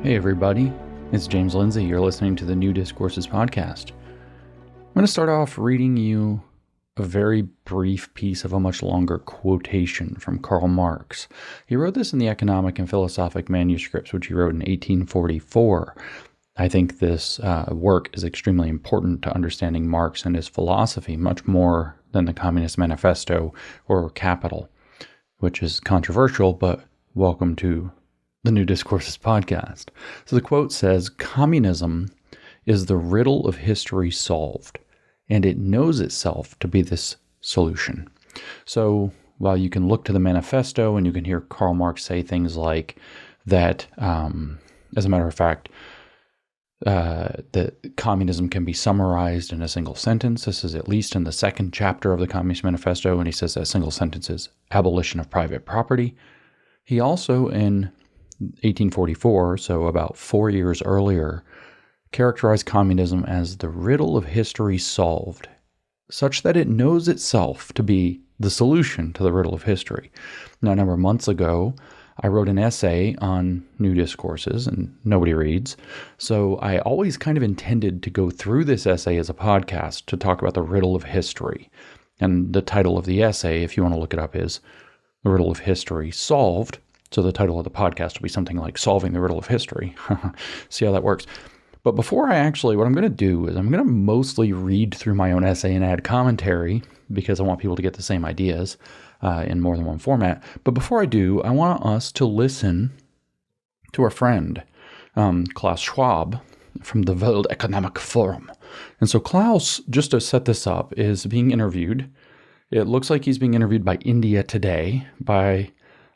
Hey everybody, it's James Lindsay. You're listening to the new Discourses podcast. I'm going to start off reading you a very brief piece of a much longer quotation from Karl Marx. He wrote this in the Economic and Philosophic Manuscripts, which he wrote in 1844. I think this work is extremely important to understanding Marx and his philosophy, much more than the Communist Manifesto or Capital, which is controversial, but welcome to the New Discourses podcast. So the quote says, "Communism is the riddle of history solved, and it knows itself to be this solution." So while you can look to the manifesto and you can hear Karl Marx say things like that, as a matter of fact, that communism can be summarized in a single sentence. This is at least in the second chapter of the Communist Manifesto, and he says that single sentence is abolition of private property. He also, in 1844, so about 4 years earlier, characterized communism as the riddle of history solved, such that it knows itself to be the solution to the riddle of history. Now, a number of months ago, I wrote an essay on New Discourses, and nobody reads, so I always kind of intended to go through this essay as a podcast to talk about the riddle of history. And the title of the essay, if you want to look it up, is The Riddle of History Solved. So the title of the podcast will be something like Solving the Riddle of History. See how that works. But before what I'm going to do is I'm going to mostly read through my own essay and add commentary because I want people to get the same ideas in more than one format. But before I do, I want us to listen to our friend, Klaus Schwab from the World Economic Forum. And so Klaus, just to set this up, is being interviewed. It looks like he's being interviewed by India Today, by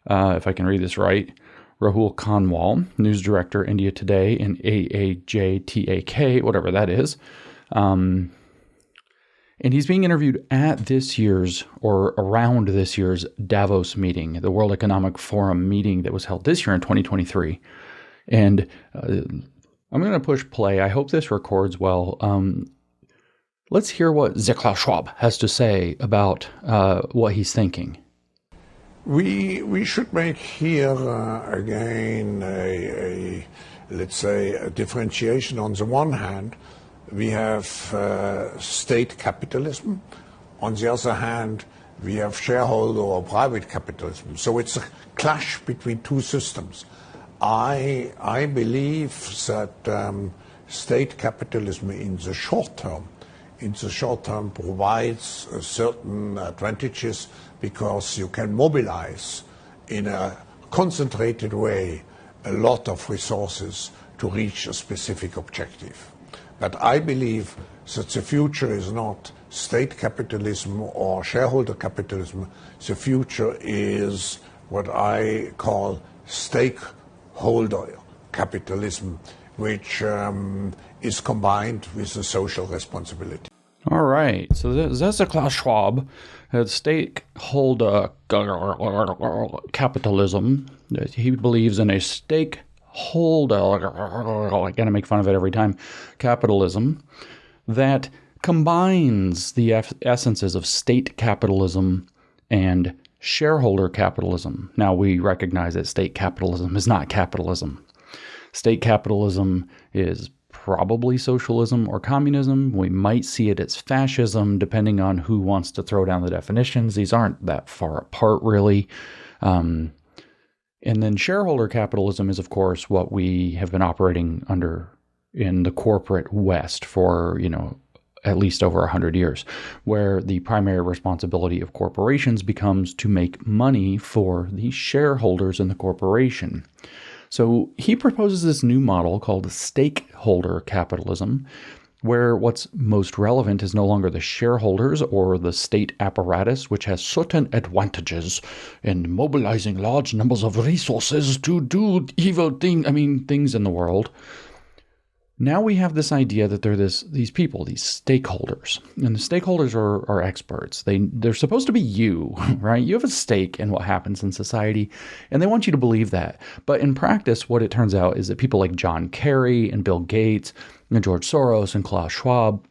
if I can read this right, Rahul Kanwal, news director, India Today, and AAJTAK, whatever that is. And he's being interviewed at this year's, or around this year's, Davos meeting, the World Economic Forum meeting that was held this year in 2023. And I'm going to push play. I hope this records well. Let's hear what Klaus Schwab has to say about what he's thinking. We should make here again let's say a differentiation. On the one hand, we have state capitalism. On the other hand, we have shareholder or private capitalism. So it's a clash between two systems. I believe that state capitalism in the short term provides certain advantages because you can mobilize in a concentrated way a lot of resources to reach a specific objective. But I believe that the future is not state capitalism or shareholder capitalism. The future is what I call stakeholder capitalism, which is combined with the social responsibility. All right, so that's a Klaus Schwab, stakeholder capitalism. He believes in a stakeholder, I gotta make fun of it every time, capitalism that combines the essences of state capitalism and shareholder capitalism. Now, we recognize that state capitalism is not capitalism. State capitalism is probably socialism or communism. We might see it as fascism, depending on who wants to throw down the definitions. These aren't that far apart, really. And then shareholder capitalism is, of course, what we have been operating under in the corporate West for, at least over 100 years, where the primary responsibility of corporations becomes to make money for the shareholders in the corporation. So he proposes this new model called stakeholder capitalism, where what's most relevant is no longer the shareholders or the state apparatus, which has certain advantages in mobilizing large numbers of resources to do things in the world. Now we have this idea that they're these people, these stakeholders, and the stakeholders are experts. They're supposed to be you, right? You have a stake in what happens in society, and they want you to believe that. But in practice, what it turns out is that people like John Kerry and Bill Gates and George Soros and Klaus Schwab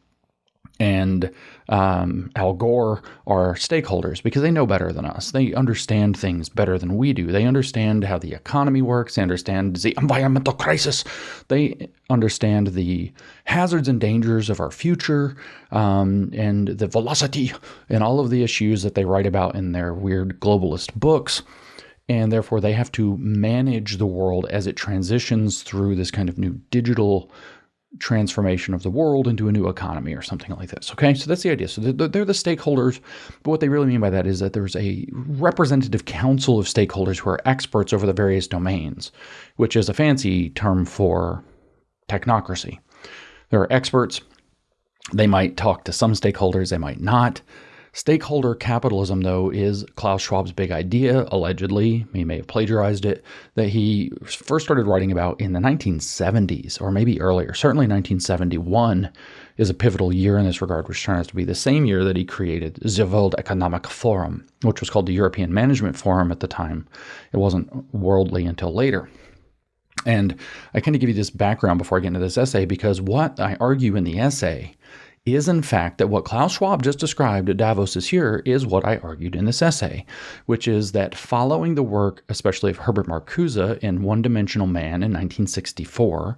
and Al Gore are stakeholders because they know better than us. They understand things better than we do. They understand how the economy works. They understand the environmental crisis. They understand the hazards and dangers of our future, and the velocity and all of the issues that they write about in their weird globalist books. And therefore, they have to manage the world as it transitions through this kind of new digital transformation of the world into a new economy or something like this. Okay, so that's the idea. So they're the stakeholders, but what they really mean by that is that there's a representative council of stakeholders who are experts over the various domains, which is a fancy term for technocracy. There are experts. They might talk to some stakeholders, they might not. Stakeholder capitalism, though, is Klaus Schwab's big idea, allegedly. He may have plagiarized it, that he first started writing about in the 1970s, or maybe earlier. Certainly 1971 is a pivotal year in this regard, which turns out to be the same year that he created the World Economic Forum, which was called the European Management Forum at the time. It wasn't worldly until later. And I kind of give you this background before I get into this essay, because what I argue in the essay is in fact that what Klaus Schwab just described at Davos this year is what I argued in this essay, which is that following the work, especially of Herbert Marcuse in One-Dimensional Man in 1964,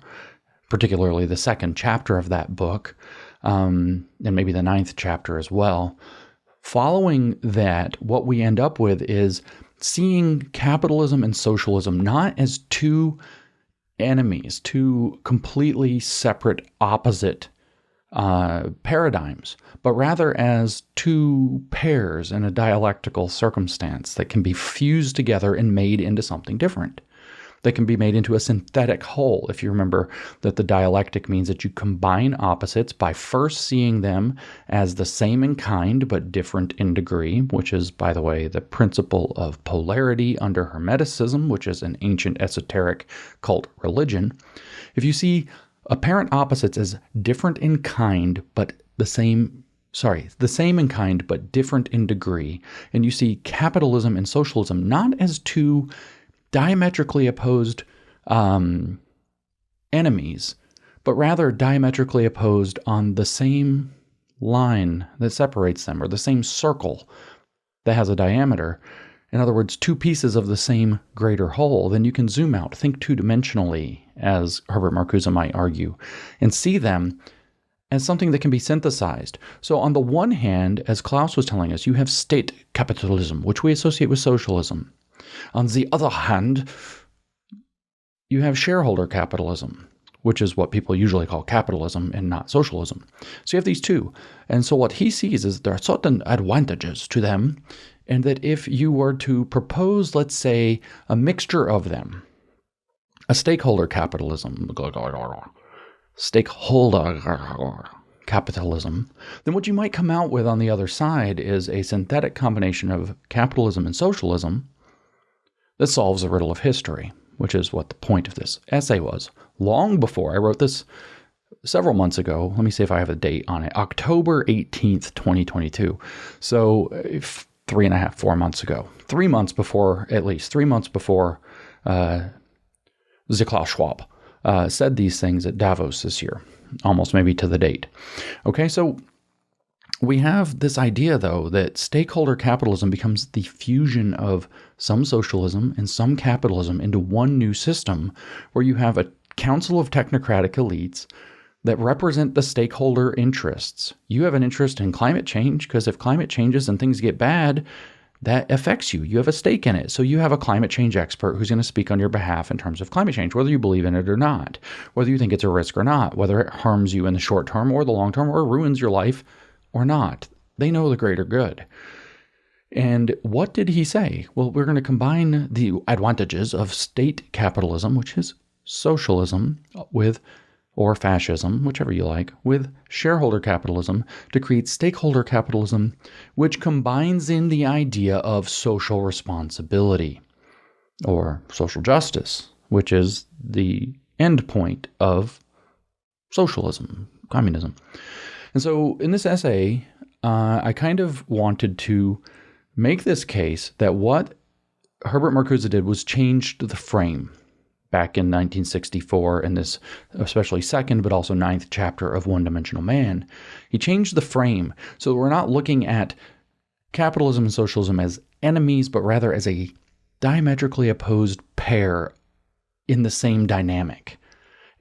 particularly the second chapter of that book, and maybe the ninth chapter as well, following that, what we end up with is seeing capitalism and socialism not as two enemies, two completely separate, opposite paradigms, but rather as two pairs in a dialectical circumstance that can be fused together and made into something different. They can be made into a synthetic whole. If you remember that the dialectic means that you combine opposites by first seeing them as the same in kind but different in degree, which is, by the way, the principle of polarity under Hermeticism, which is an ancient esoteric cult religion. If you see apparent opposites as different in kind, but the same in kind, but different in degree. And you see capitalism and socialism not as two diametrically opposed enemies, but rather diametrically opposed on the same line that separates them, or the same circle that has a diameter. In other words, two pieces of the same greater whole. Then you can zoom out, think two-dimensionally, as Herbert Marcuse might argue, and see them as something that can be synthesized. So on the one hand, as Klaus was telling us, you have state capitalism, which we associate with socialism. On the other hand, you have shareholder capitalism, which is what people usually call capitalism and not socialism. So you have these two. And so what he sees is there are certain advantages to them, and that if you were to propose, let's say, a mixture of them, a stakeholder capitalism, then what you might come out with on the other side is a synthetic combination of capitalism and socialism that solves the riddle of history, which is what the point of this essay was. Long before I wrote this, several months ago, let me see if I have a date on it, October 18th, 2022. So 4 months ago, 3 months before, at least 3 months before Klaus Schwab said these things at Davos this year, almost maybe to the date. Okay, so we have this idea, though, that stakeholder capitalism becomes the fusion of some socialism and some capitalism into one new system where you have a council of technocratic elites that represent the stakeholder interests. You have an interest in climate change because if climate changes and things get bad, that affects you. You have a stake in it. So you have a climate change expert who's going to speak on your behalf in terms of climate change, whether you believe in it or not, whether you think it's a risk or not, whether it harms you in the short term or the long term or ruins your life or not. They know the greater good. And what did he say? Well, we're going to combine the advantages of state capitalism, which is socialism, with or fascism, whichever you like, with shareholder capitalism to create stakeholder capitalism, which combines in the idea of social responsibility or social justice, which is the end point of socialism, communism. And so in this essay, I kind of wanted to make this case that what Herbert Marcuse did was change the frame. back in 1964 in this especially second but also ninth chapter of One-Dimensional Man. He changed the frame so we're not looking at capitalism and socialism as enemies, but rather as a diametrically opposed pair in the same dynamic.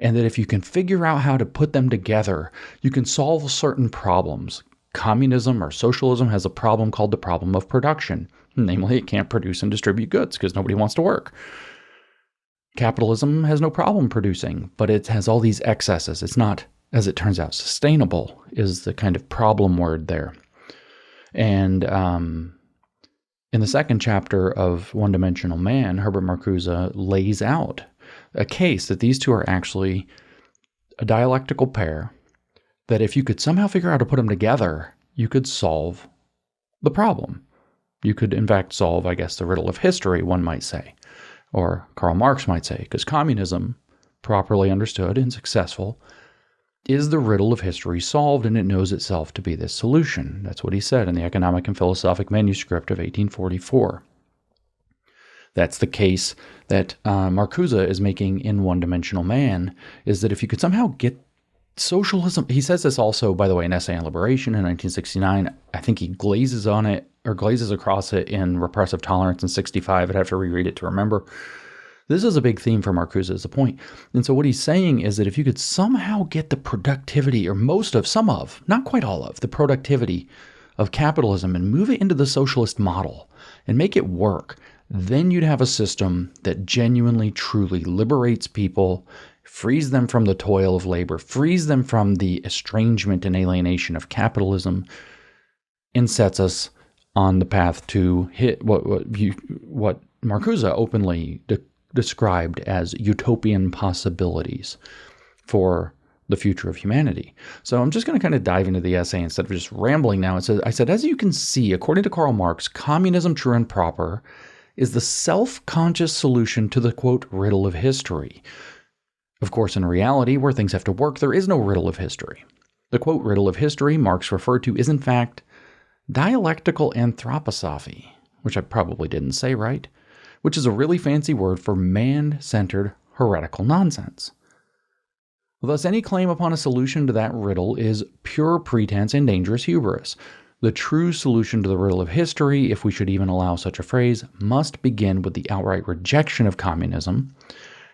And that if you can figure out how to put them together, you can solve certain problems. Communism or socialism has a problem called the problem of production. Namely, it can't produce and distribute goods because nobody wants to work. Capitalism has no problem producing, but it has all these excesses. It's not, as it turns out, sustainable is the kind of problem word there. And in the second chapter of One-Dimensional Man, Herbert Marcuse lays out a case that these two are actually a dialectical pair, that if you could somehow figure out how to put them together, you could solve the problem. You could, in fact, solve, I guess, the riddle of history, one might say, or Karl Marx might say, because communism, properly understood and successful, is the riddle of history solved, and it knows itself to be this solution. That's what he said in the Economic and Philosophic Manuscript of 1844. That's the case that Marcuse is making in One-Dimensional Man, is that if you could somehow get socialism, he says this also, by the way, in Essay on Liberation in 1969. I think he glazes on it, or glazes across it in Repressive Tolerance in 65. I'd have to reread it to remember. This is a big theme for Marcuse as a point. And so what he's saying is that if you could somehow get the productivity, or some of, not quite all of, the productivity of capitalism and move it into the socialist model and make it work, then you'd have a system that genuinely, truly liberates people, frees them from the toil of labor, frees them from the estrangement and alienation of capitalism, and sets us on the path to hit what Marcuse openly described as utopian possibilities for the future of humanity. So I'm just going to kind of dive into the essay instead of just rambling now. I said, as you can see, according to Karl Marx, communism, true and proper, is the self-conscious solution to the, quote, riddle of history. Of course, in reality, where things have to work, there is no riddle of history. The, quote, riddle of history Marx referred to is, in fact, dialectical anthroposophy, which I probably didn't say right, which is a really fancy word for man-centered heretical nonsense. Thus, any claim upon a solution to that riddle is pure pretense and dangerous hubris. The true solution to the riddle of history, if we should even allow such a phrase, must begin with the outright rejection of communism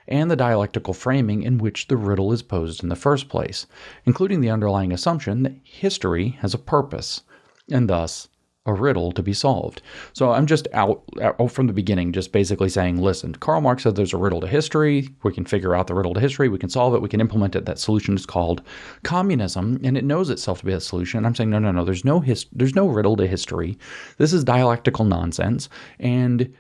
and the dialectical framing in which the riddle is posed in the first place, including the underlying assumption that history has a purpose, and thus a riddle to be solved. So I'm just out from the beginning, just basically saying, listen, Karl Marx said there's a riddle to history. We can figure out the riddle to history. We can solve it. We can implement it. That solution is called communism, and it knows itself to be that solution. I'm saying, no. There's no riddle to history. This is dialectical nonsense, and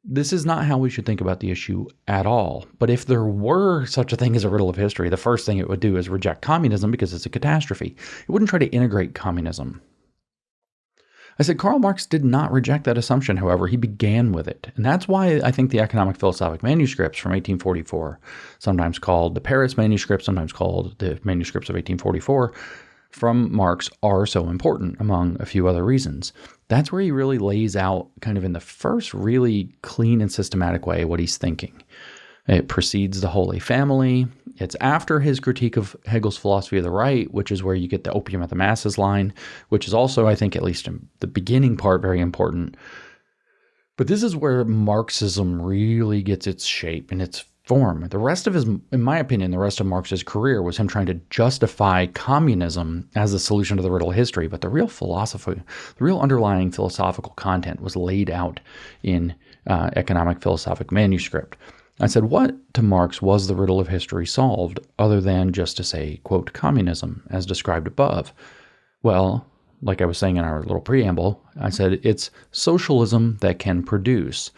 this is not how we should think about the issue at all. But if there were such a thing as a riddle of history, the first thing it would do is reject communism because it's a catastrophe. It wouldn't try to integrate communism. I said Karl Marx did not reject that assumption, however. He began with it. And that's why I think the Economic Philosophic Manuscripts from 1844, sometimes called the Paris Manuscripts, sometimes called the Manuscripts of 1844, from Marx are so important, among a few other reasons. That's where he really lays out, kind of in the first really clean and systematic way, what he's thinking. It precedes the Holy Family. It's after his critique of Hegel's philosophy of the right, which is where you get the opium of the masses line, which is also, I think, at least in the beginning part, very important. But this is where Marxism really gets its shape and its form. The rest of his, in my opinion, the rest of Marx's career was him trying to justify communism as the solution to the riddle of history. But the real philosophy, the real underlying philosophical content was laid out in Economic Philosophic Manuscript. I said, what to Marx was the riddle of history solved, other than just to say, quote, communism, as described above? Well, like I was saying in our little preamble, I said it's socialism that can produce.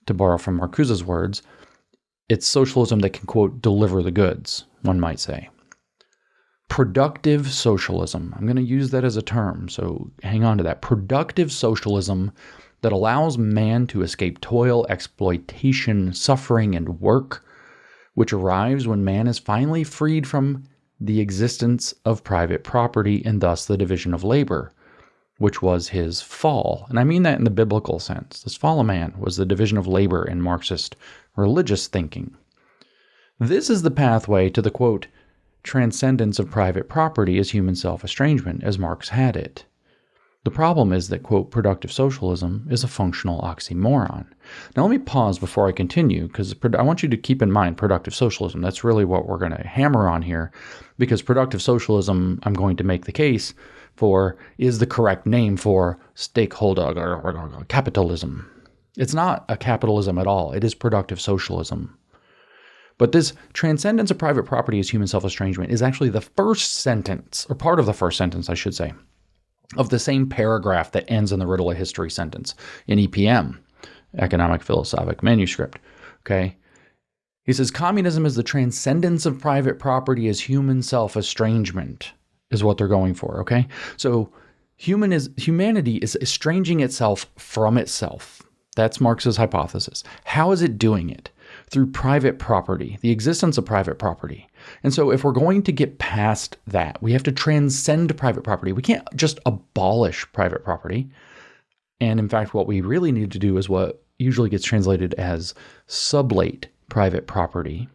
To borrow from Marcuse's words, it's socialism that can, quote, deliver the goods, one might say. Productive socialism. I'm going to use that as a term, so hang on to that. Productive socialism that allows man to escape toil, exploitation, suffering, and work, which arrives when man is finally freed from the existence of private property and thus the division of labor, which was his fall. And I mean that in the biblical sense. This fall of man was the division of labor in Marxist religious thinking. This is the pathway to the, quote, transcendence of private property as human self-estrangement, as Marx had it. The problem is that, quote, productive socialism is a functional oxymoron. Now let me pause before I continue, because I want you to keep in mind productive socialism. That's really what we're going to hammer on here, because productive socialism, I'm going to make the case for, is the correct name for stakeholder capitalism. It's not a capitalism at all. It is productive socialism. But this transcendence of private property as human self-estrangement is actually the first sentence, or part of the first sentence, I should say, of the same paragraph that ends in the riddle of history sentence in EPM, Economic Philosophic Manuscript. Okay? He says, communism is the transcendence of private property as human self-estrangement, is what they're going for. Okay? So humanity is estranging itself from itself. That's Marx's hypothesis. How is it doing it? Through private property, the existence of private property. And so if we're going to get past that, we have to transcend private property. We can't just abolish private property. And in fact, what we really need to do is what usually gets translated as sublate private property,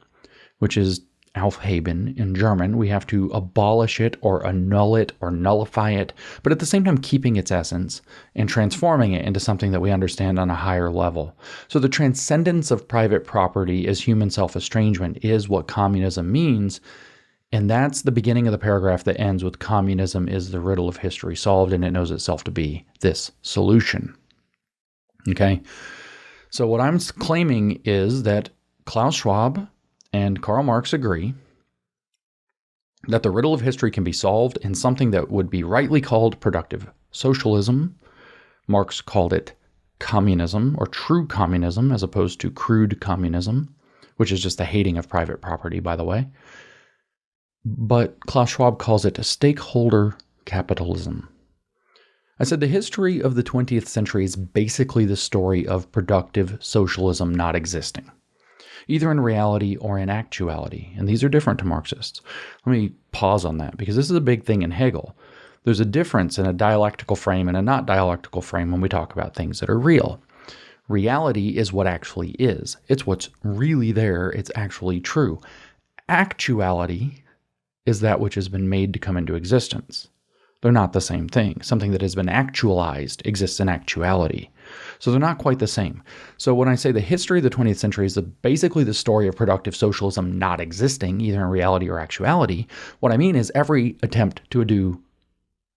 which is Aufheben in German. We have to abolish it or annul it or nullify it, but at the same time keeping its essence and transforming it into something that we understand on a higher level. So the transcendence of private property as human self-estrangement is what communism means, and that's the beginning of the paragraph that ends with communism is the riddle of history solved, and it knows itself to be this solution. Okay? So what I'm claiming is that Klaus Schwab and Karl Marx agree that the riddle of history can be solved in something that would be rightly called productive socialism. Marx called it communism, or true communism, as opposed to crude communism, which is just the hating of private property, by the way. But Klaus Schwab calls it stakeholder capitalism. I said the history of the 20th century is basically the story of productive socialism not existing, either in reality or in actuality. And these are different to Marxists. Let me pause on that, because this is a big thing in Hegel. There's a difference in a dialectical frame and a not dialectical frame when we talk about things that are real. Reality is what actually is. It's what's really there. It's actually true. Actuality is that which has been made to come into existence. They're not the same thing. Something that has been actualized exists in actuality. So they're not quite the same. So when I say the history of the 20th century is basically the story of productive socialism not existing, either in reality or actuality, what I mean is every attempt to do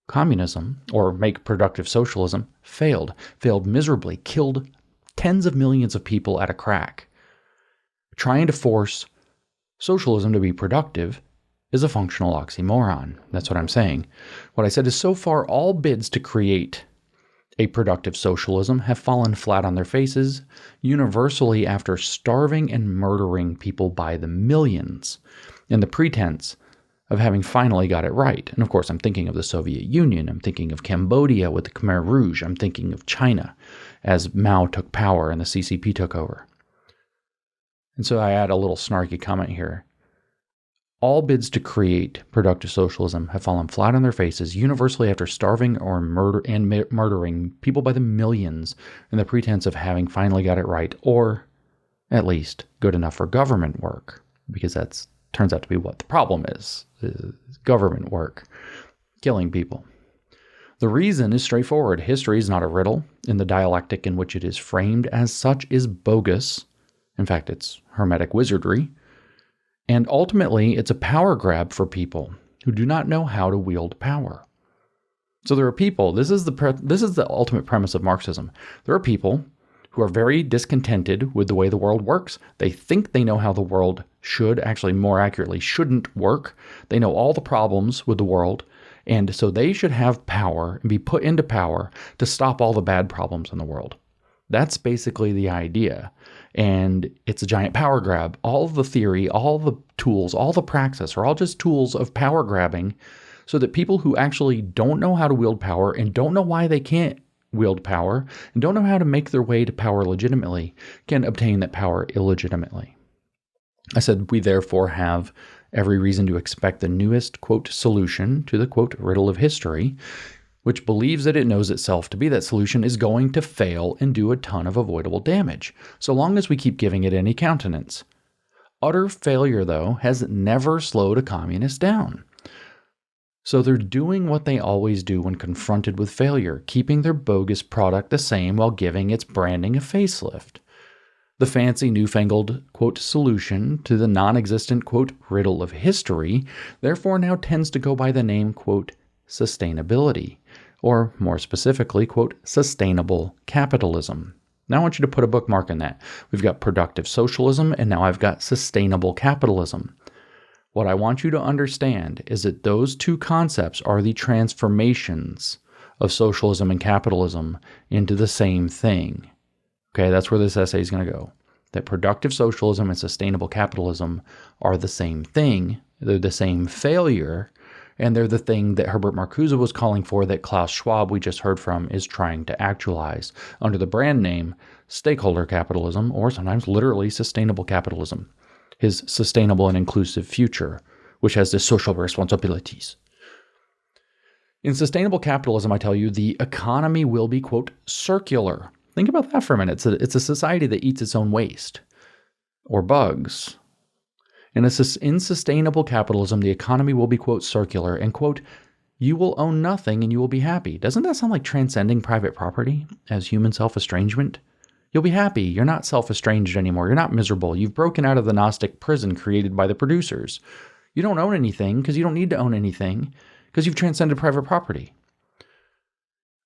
communism or make productive socialism failed miserably, killed tens of millions of people at a crack. Trying to force socialism to be productive is a functional oxymoron. That's what I'm saying. What I said is so far all bids to create a productive socialism have fallen flat on their faces, universally after starving and murdering people by the millions in the pretense of having finally got it right. And of course, I'm thinking of the Soviet Union. I'm thinking of Cambodia with the Khmer Rouge. I'm thinking of China as Mao took power and the CCP took over. And so I add a little snarky comment here. All bids to create productive socialism have fallen flat on their faces, universally after starving or murdering people by the millions in the pretense of having finally got it right, or at least good enough for government work, because that turns out to be what the problem is government work, killing people. The reason is straightforward. History is not a riddle, and the dialectic in which it is framed as such is bogus. In fact, it's Hermetic Wizardry. And ultimately, it's a power grab for people who do not know how to wield power. So there are people, this is the ultimate premise of Marxism. There are people who are very discontented with the way the world works. They think they know how the world should, actually more accurately, shouldn't work. They know all the problems with the world, and so they should have power and be put into power to stop all the bad problems in the world. That's basically the idea. And it's a giant power grab. All the theory, all the tools, all the praxis are all just tools of power grabbing so that people who actually don't know how to wield power and don't know why they can't wield power and don't know how to make their way to power legitimately can obtain that power illegitimately. I said we therefore have every reason to expect the newest, quote, solution to the, quote, riddle of history, which believes that it knows itself to be that solution, is going to fail and do a ton of avoidable damage, so long as we keep giving it any countenance. Utter failure, though, has never slowed a communist down. So they're doing what they always do when confronted with failure, keeping their bogus product the same while giving its branding a facelift. The fancy newfangled, quote, solution to the non-existent, quote, riddle of history, therefore now tends to go by the name, quote, sustainability, or more specifically, quote, sustainable capitalism. Now I want you to put a bookmark in that. We've got productive socialism, and now I've got sustainable capitalism. What I want you to understand is that those two concepts are the transformations of socialism and capitalism into the same thing. Okay, that's where this essay is going to go. That productive socialism and sustainable capitalism are the same thing. They're the same failure, and they're the thing that Herbert Marcuse was calling for, that Klaus Schwab, we just heard from, is trying to actualize under the brand name Stakeholder Capitalism, or sometimes literally sustainable capitalism. His sustainable and inclusive future, which has the social responsibilities. In sustainable capitalism, I tell you, the economy will be, quote, circular. Think about that for a minute. It's a society that eats its own waste or bugs. In sustainable capitalism, the economy will be, quote, circular, and, quote, you will own nothing and you will be happy. Doesn't that sound like transcending private property as human self-estrangement? You'll be happy. You're not self-estranged anymore. You're not miserable. You've broken out of the Gnostic prison created by the producers. You don't own anything because you don't need to own anything because you've transcended private property.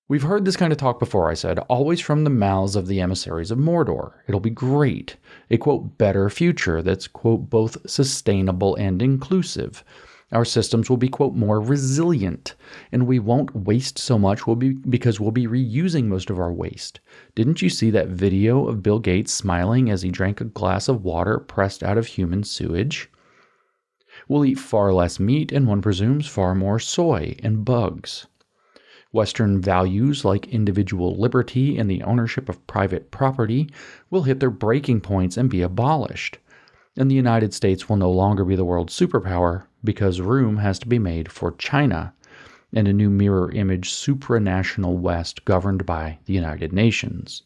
We've heard this kind of talk before, I said, always from the mouths of the emissaries of Mordor. It'll be great. A, quote, better future that's, quote, both sustainable and inclusive. Our systems will be, quote, more resilient, and we won't waste so much because we'll be reusing most of our waste. Didn't you see that video of Bill Gates smiling as he drank a glass of water pressed out of human sewage? We'll eat far less meat and, one presumes, far more soy and bugs. Western values like individual liberty and the ownership of private property will hit their breaking points and be abolished. And the United States will no longer be the world's superpower because room has to be made for China and a new mirror image supranational West governed by the United Nations.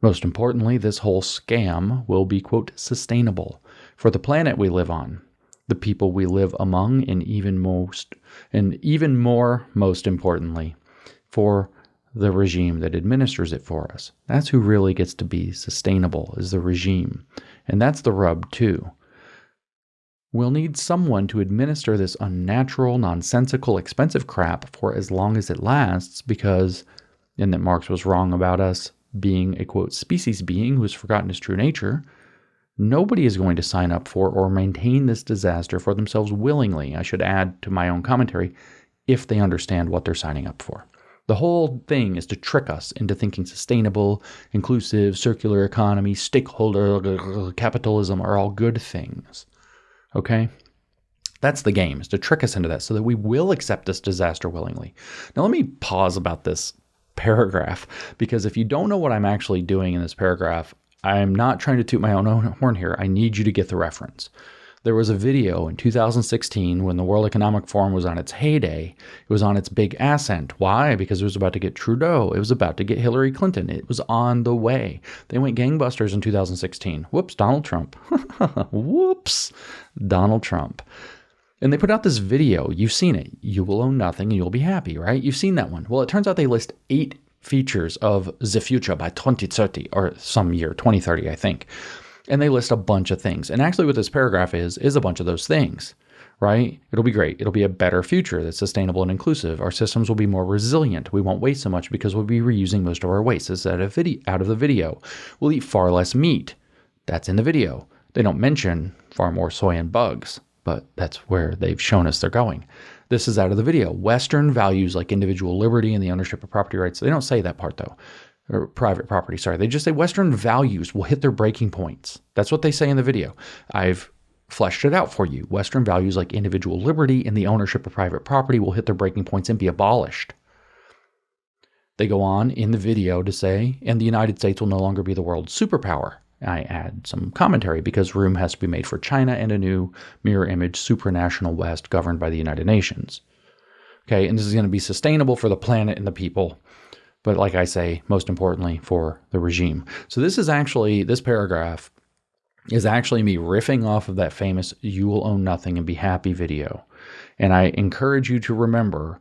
Most importantly, this whole scam will be, quote, sustainable for the planet we live on, the people we live among, and even more, most importantly, for the regime that administers it for us. That's who really gets to be sustainable, is the regime. And that's the rub, too. We'll need someone to administer this unnatural, nonsensical, expensive crap for as long as it lasts because, and that Marx was wrong about us being a, quote, species being who has forgotten his true nature, nobody is going to sign up for or maintain this disaster for themselves willingly. I should add to my own commentary, if they understand what they're signing up for. The whole thing is to trick us into thinking sustainable, inclusive, circular economy, stakeholder capitalism are all good things. Okay? That's the game, is to trick us into that so that we will accept this disaster willingly. Now let me pause about this paragraph, because if you don't know what I'm actually doing in this paragraph, I'm not trying to toot my own horn here. I need you to get the reference. There was a video in 2016 when the World Economic Forum was on its heyday. It was on its big ascent. Why? Because it was about to get Trudeau. It was about to get Hillary Clinton. It was on the way. They went gangbusters in 2016. Whoops, Donald Trump. Whoops, Donald Trump. And they put out this video. You've seen it. You will own nothing and you'll be happy, right? You've seen that one. Well, it turns out they list 8 features of the future by 2030 or some year, 2030, I think. And they list a bunch of things. And actually what this paragraph is a bunch of those things, right? It'll be great. It'll be a better future that's sustainable and inclusive. Our systems will be more resilient. We won't waste so much because we'll be reusing most of our waste. This is out of the video. We'll eat far less meat. That's in the video. They don't mention far more soy and bugs, but that's where they've shown us they're going. This is out of the video. Western values like individual liberty and the ownership of property rights. They don't say that part though. Or private property, sorry. They just say Western values will hit their breaking points. That's what they say in the video. I've fleshed it out for you. Western values like individual liberty and the ownership of private property will hit their breaking points and be abolished. They go on in the video to say, and the United States will no longer be the world's superpower. I add some commentary because room has to be made for China and a new mirror image supranational West governed by the United Nations. Okay, and this is going to be sustainable for the planet and the people. But like I say, most importantly, for the regime. So this is actually, this paragraph is actually me riffing off of that famous "You Will Own Nothing and Be Happy" video. And I encourage you to remember,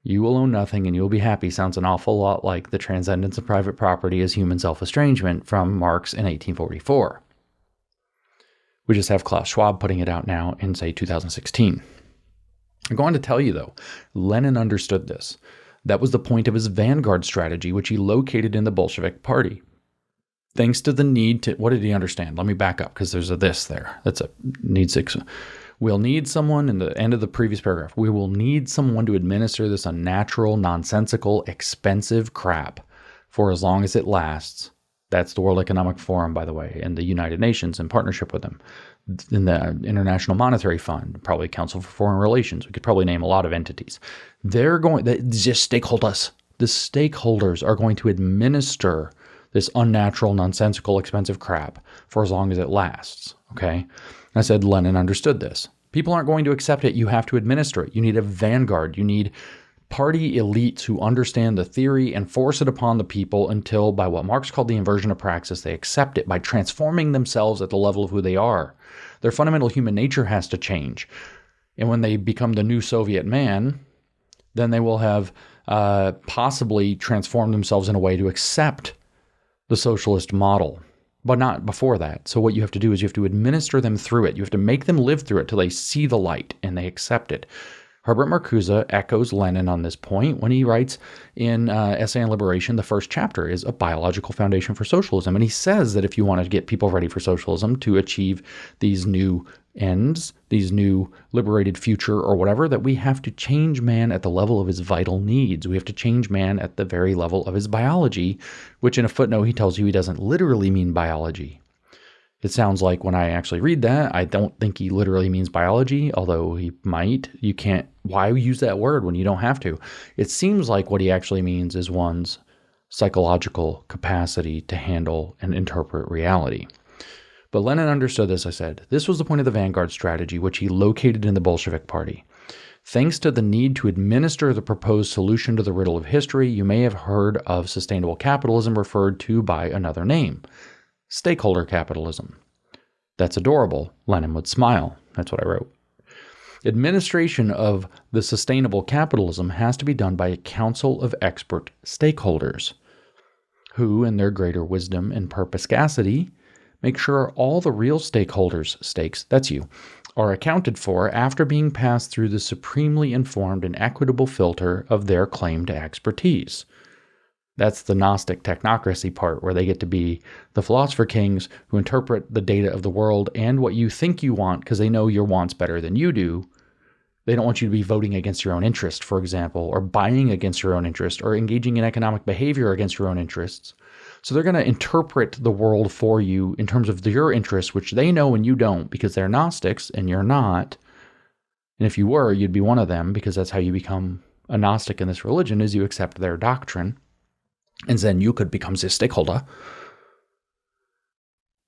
"You will own nothing and you'll be happy" sounds an awful lot like "the transcendence of private property as human self-estrangement" from Marx in 1844. We just have Klaus Schwab putting it out now in, say, 2016. I'm going to tell you, though, Lenin understood this. That was the point of his Vanguard Strategy, which he located in the Bolshevik Party. Thanks to the need to, what did he understand? Let me back up, because there's a this there. That's a need six. We'll need someone, in the end of the previous paragraph, we will need someone to administer this unnatural, nonsensical, expensive crap for as long as it lasts. That's the World Economic Forum, by the way, and the United Nations in partnership with them. In the International Monetary Fund, probably Council for Foreign Relations. We could probably name a lot of entities. They're going, just stakeholders. The stakeholders are going to administer this unnatural, nonsensical, expensive crap for as long as it lasts. Okay? I said Lenin understood this. People aren't going to accept it. You have to administer it. You need a vanguard. You need party elites who understand the theory and force it upon the people until, by what Marx called the inversion of praxis, they accept it by transforming themselves at the level of who they are. Their fundamental human nature has to change. And when they become the new Soviet man, then they will have possibly transformed themselves in a way to accept the socialist model, but not before that. So what you have to do is you have to administer them through it. You have to make them live through it till they see the light and they accept it. Herbert Marcuse echoes Lenin on this point when he writes in Essay on Liberation, the first chapter is a biological foundation for socialism. And he says that if you want to get people ready for socialism to achieve these new ends, these new liberated future or whatever, that we have to change man at the level of his vital needs. We have to change man at the very level of his biology, which in a footnote he tells you he doesn't literally mean biology. It sounds like when I actually read that, I don't think he literally means biology, although he might. You can't, why use that word when you don't have to? It seems like what he actually means is one's psychological capacity to handle and interpret reality. But Lenin understood this, I said. This was the point of the Vanguard Strategy, which he located in the Bolshevik Party. Thanks to the need to administer the proposed solution to the riddle of history, you may have heard of sustainable capitalism referred to by another name. Stakeholder capitalism. That's adorable. Lenin would smile. That's what I wrote. Administration of the sustainable capitalism has to be done by a council of expert stakeholders who, in their greater wisdom and perspicacity, make sure all the real stakeholders' stakes, that's you, are accounted for after being passed through the supremely informed and equitable filter of their claim to expertise. That's the Gnostic technocracy part, where they get to be the philosopher kings who interpret the data of the world and what you think you want because they know your wants better than you do. They don't want you to be voting against your own interest, for example, or buying against your own interest, or engaging in economic behavior against your own interests. So they're going to interpret the world for you in terms of your interests, which they know and you don't, because they're Gnostics and you're not. And if you were, you'd be one of them, because that's how you become a Gnostic in this religion, is you accept their doctrine. And then you could become the stakeholder.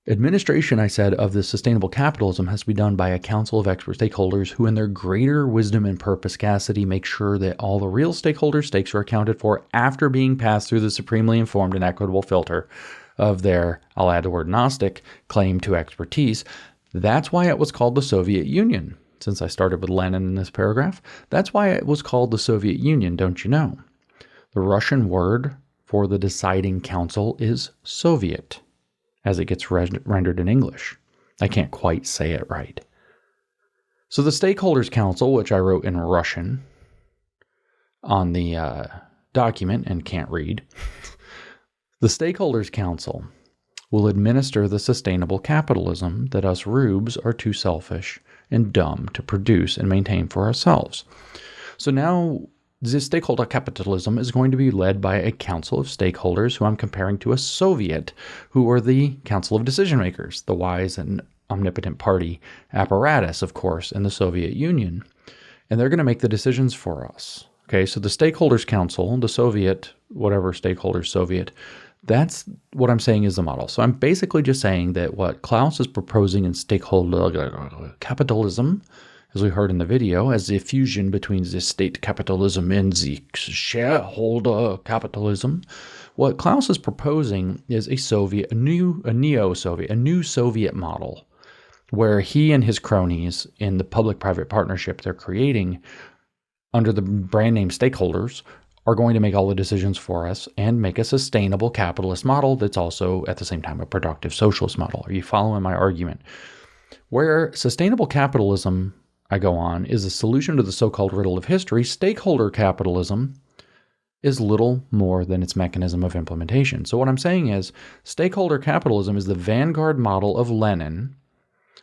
Administration, I said, of the sustainable capitalism has to be done by a council of expert stakeholders who, in their greater wisdom and perspicacity, make sure that all the real stakeholder stakes are accounted for after being passed through the supremely informed and equitable filter of their, I'll add the word Gnostic, claim to expertise. That's why it was called the Soviet Union. Since I started with Lenin in this paragraph, that's why it was called the Soviet Union, don't you know? The Russian word for the deciding council is Soviet, as it gets rendered in English. I can't quite say it right. So the Stakeholders Council, which I wrote in Russian on the document and can't read, the Stakeholders Council will administer the sustainable capitalism that us rubes are too selfish and dumb to produce and maintain for ourselves. So now the Stakeholder Capitalism is going to be led by a council of stakeholders who I'm comparing to a Soviet, who are the council of decision makers, the wise and omnipotent party apparatus, of course, in the Soviet Union. And they're going to make the decisions for us. Okay, so the Stakeholders Council, the Soviet, whatever stakeholders Soviet, that's what I'm saying is the model. So I'm basically just saying that what Klaus is proposing in Stakeholder Capitalism, as we heard in the video, as the fusion between the state capitalism and the shareholder capitalism, What Klaus is proposing is a new Soviet model, where he and his cronies in the public-private partnership they're creating under the brand name Stakeholders are going to make all the decisions for us and make a sustainable capitalist model that's also at the same time a productive socialist model. Are you following my argument? Where sustainable capitalism, I go on, is a solution to the so-called riddle of history, stakeholder capitalism is little more than its mechanism of implementation. So what I'm saying is stakeholder capitalism is the vanguard model of Lenin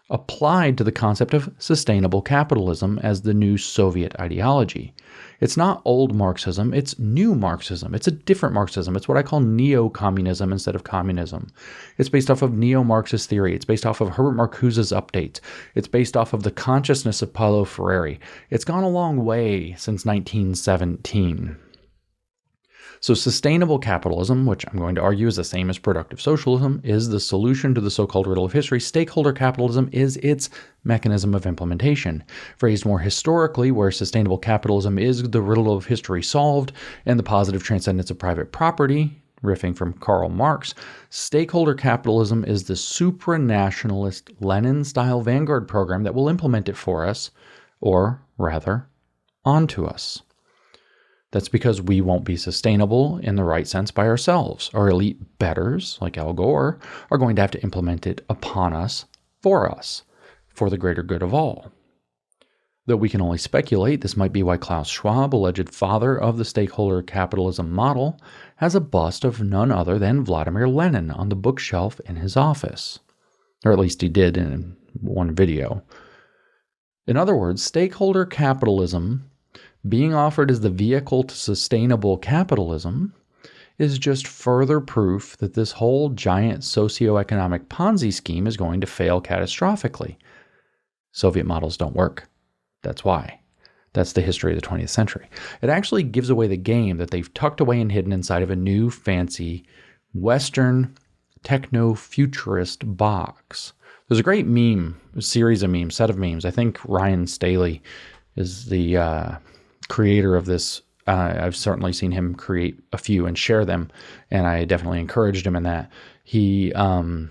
applied to the concept of sustainable capitalism as the new Soviet ideology. It's not old Marxism, it's new Marxism. It's a different Marxism. It's what I call neo-communism instead of communism. It's based off of neo-Marxist theory. It's based off of Herbert Marcuse's updates. It's based off of the consciousness of Paulo Freire. It's gone a long way since 1917. So sustainable capitalism, which I'm going to argue is the same as productive socialism, is the solution to the so-called riddle of history. Stakeholder capitalism is its mechanism of implementation. Phrased more historically, where sustainable capitalism is the riddle of history solved and the positive transcendence of private property, riffing from Karl Marx, stakeholder capitalism is the supranationalist Lenin-style vanguard program that will implement it for us, or rather, onto us. That's because we won't be sustainable in the right sense by ourselves. Our elite betters, like Al Gore, are going to have to implement it upon us, for the greater good of all. Though we can only speculate, this might be why Klaus Schwab, alleged father of the stakeholder capitalism model, has a bust of none other than Vladimir Lenin on the bookshelf in his office. Or at least he did in one video. In other words, stakeholder capitalism being offered as the vehicle to sustainable capitalism is just further proof that this whole giant socioeconomic Ponzi scheme is going to fail catastrophically. Soviet models don't work. That's why. That's the history of the 20th century. It actually gives away the game that they've tucked away and hidden inside of a new, fancy, Western, techno-futurist box. There's a great set of memes. I think Ryan Staley is the creator of this. I've certainly seen him create a few and share them, and I definitely encouraged him in that. The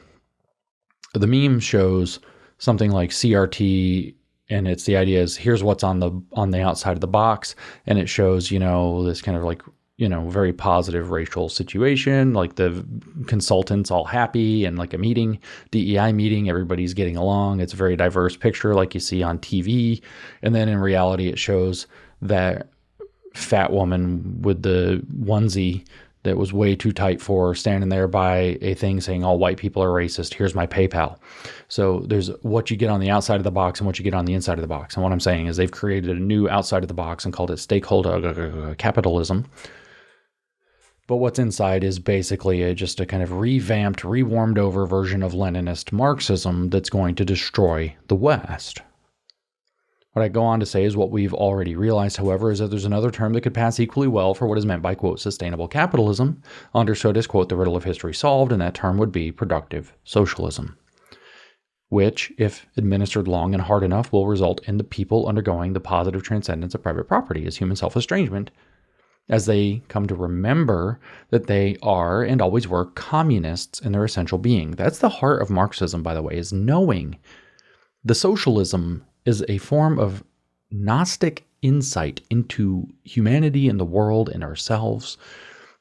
meme shows something like CRT, and it's the idea is here's what's on the outside of the box, and it shows this kind of like very positive racial situation, like the consultants all happy and like a meeting, DEI meeting, everybody's getting along. It's a very diverse picture like you see on TV, and then in reality it shows that fat woman with the onesie that was way too tight for her standing there by a thing saying all white people are racist. Here's my PayPal. So there's what you get on the outside of the box and what you get on the inside of the box. And what I'm saying is they've created a new outside of the box and called it stakeholder capitalism. But what's inside is basically just a kind of revamped, rewarmed over version of Leninist Marxism that's going to destroy the West. What I go on to say is what we've already realized, however, is that there's another term that could pass equally well for what is meant by, quote, sustainable capitalism, understood as, quote, the riddle of history solved, and that term would be productive socialism, which, if administered long and hard enough, will result in the people undergoing the positive transcendence of private property as human self-estrangement, as they come to remember that they are and always were communists in their essential being. That's the heart of Marxism, by the way, is knowing the socialism is a form of Gnostic insight into humanity and the world and ourselves,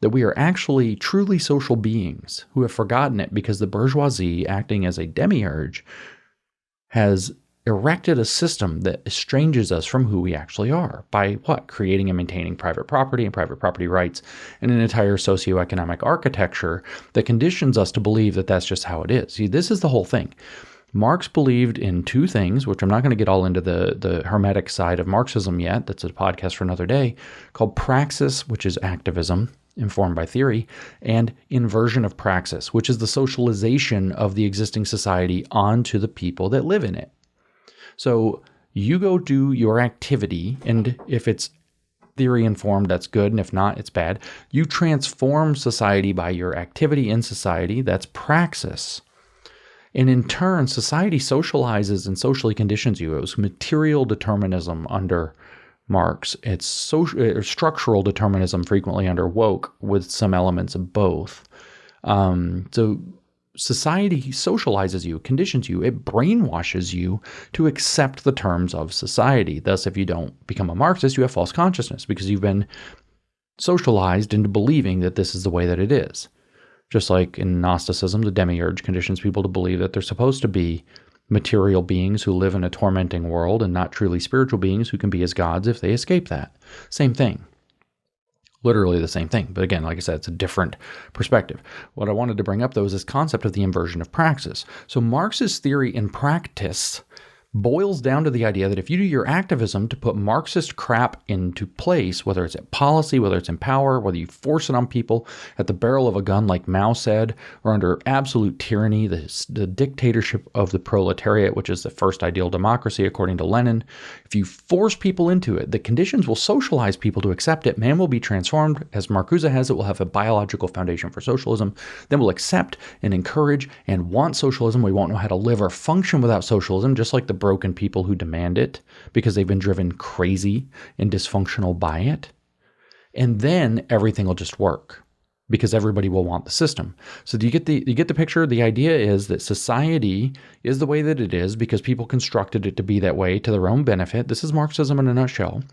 that we are actually truly social beings who have forgotten it because the bourgeoisie, acting as a demiurge, has erected a system that estranges us from who we actually are by what? Creating and maintaining private property and private property rights and an entire socioeconomic architecture that conditions us to believe that that's just how it is. See, this is the whole thing. Marx believed in two things, which I'm not going to get all into the Hermetic side of Marxism yet. That's a podcast for another day, called Praxis, which is activism informed by theory, and inversion of praxis, which is the socialization of the existing society onto the people that live in it. So you go do your activity, and if it's theory informed, that's good, and if not, it's bad. You transform society by your activity in society, that's praxis. And in turn, society socializes and socially conditions you. It was material determinism under Marx. It's structural determinism, frequently under woke, with some elements of both. So society socializes you, conditions you, it brainwashes you to accept the terms of society. Thus, if you don't become a Marxist, you have false consciousness because you've been socialized into believing that this is the way that it is. Just like in Gnosticism, the demiurge conditions people to believe that they're supposed to be material beings who live in a tormenting world and not truly spiritual beings who can be as gods if they escape that. Same thing. Literally the same thing. But again, like I said, it's a different perspective. What I wanted to bring up, though, is this concept of the inversion of praxis. So Marx's theory in practice boils down to the idea that if you do your activism to put Marxist crap into place, whether it's at policy, whether it's in power, whether you force it on people at the barrel of a gun like Mao said, or under absolute tyranny, the dictatorship of the proletariat, which is the first ideal democracy according to Lenin, if you force people into it, the conditions will socialize people to accept it. Man will be transformed. As Marcuse has it, will have a biological foundation for socialism. Then we'll accept and encourage and want socialism. We won't know how to live or function without socialism, just like the broken people who demand it because they've been driven crazy and dysfunctional by it. And then everything will just work because everybody will want the system. So do you get the picture? The idea is that society is the way that it is because people constructed it to be that way to their own benefit. This is Marxism in a nutshell.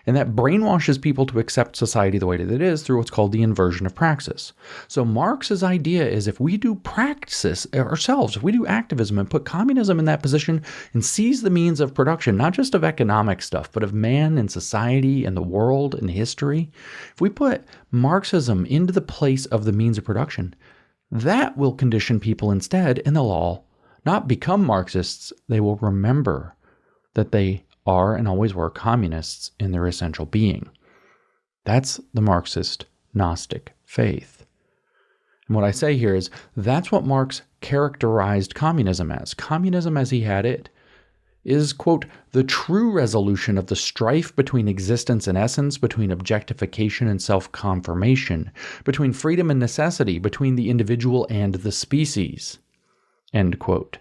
And that brainwashes people to accept society the way that it is through what's called the inversion of praxis. So Marx's idea is if we do praxis ourselves, if we do activism and put communism in that position and seize the means of production, not just of economic stuff, but of man and society and the world and history, if we put Marxism into the place of the means of production, that will condition people instead, and they'll all not become Marxists. They will remember that they are and always were communists in their essential being. That's the Marxist Gnostic faith. And what I say here is that's what Marx characterized communism as. Communism as he had it is, quote, the true resolution of the strife between existence and essence, between objectification and self-confirmation, between freedom and necessity, between the individual and the species, end quote.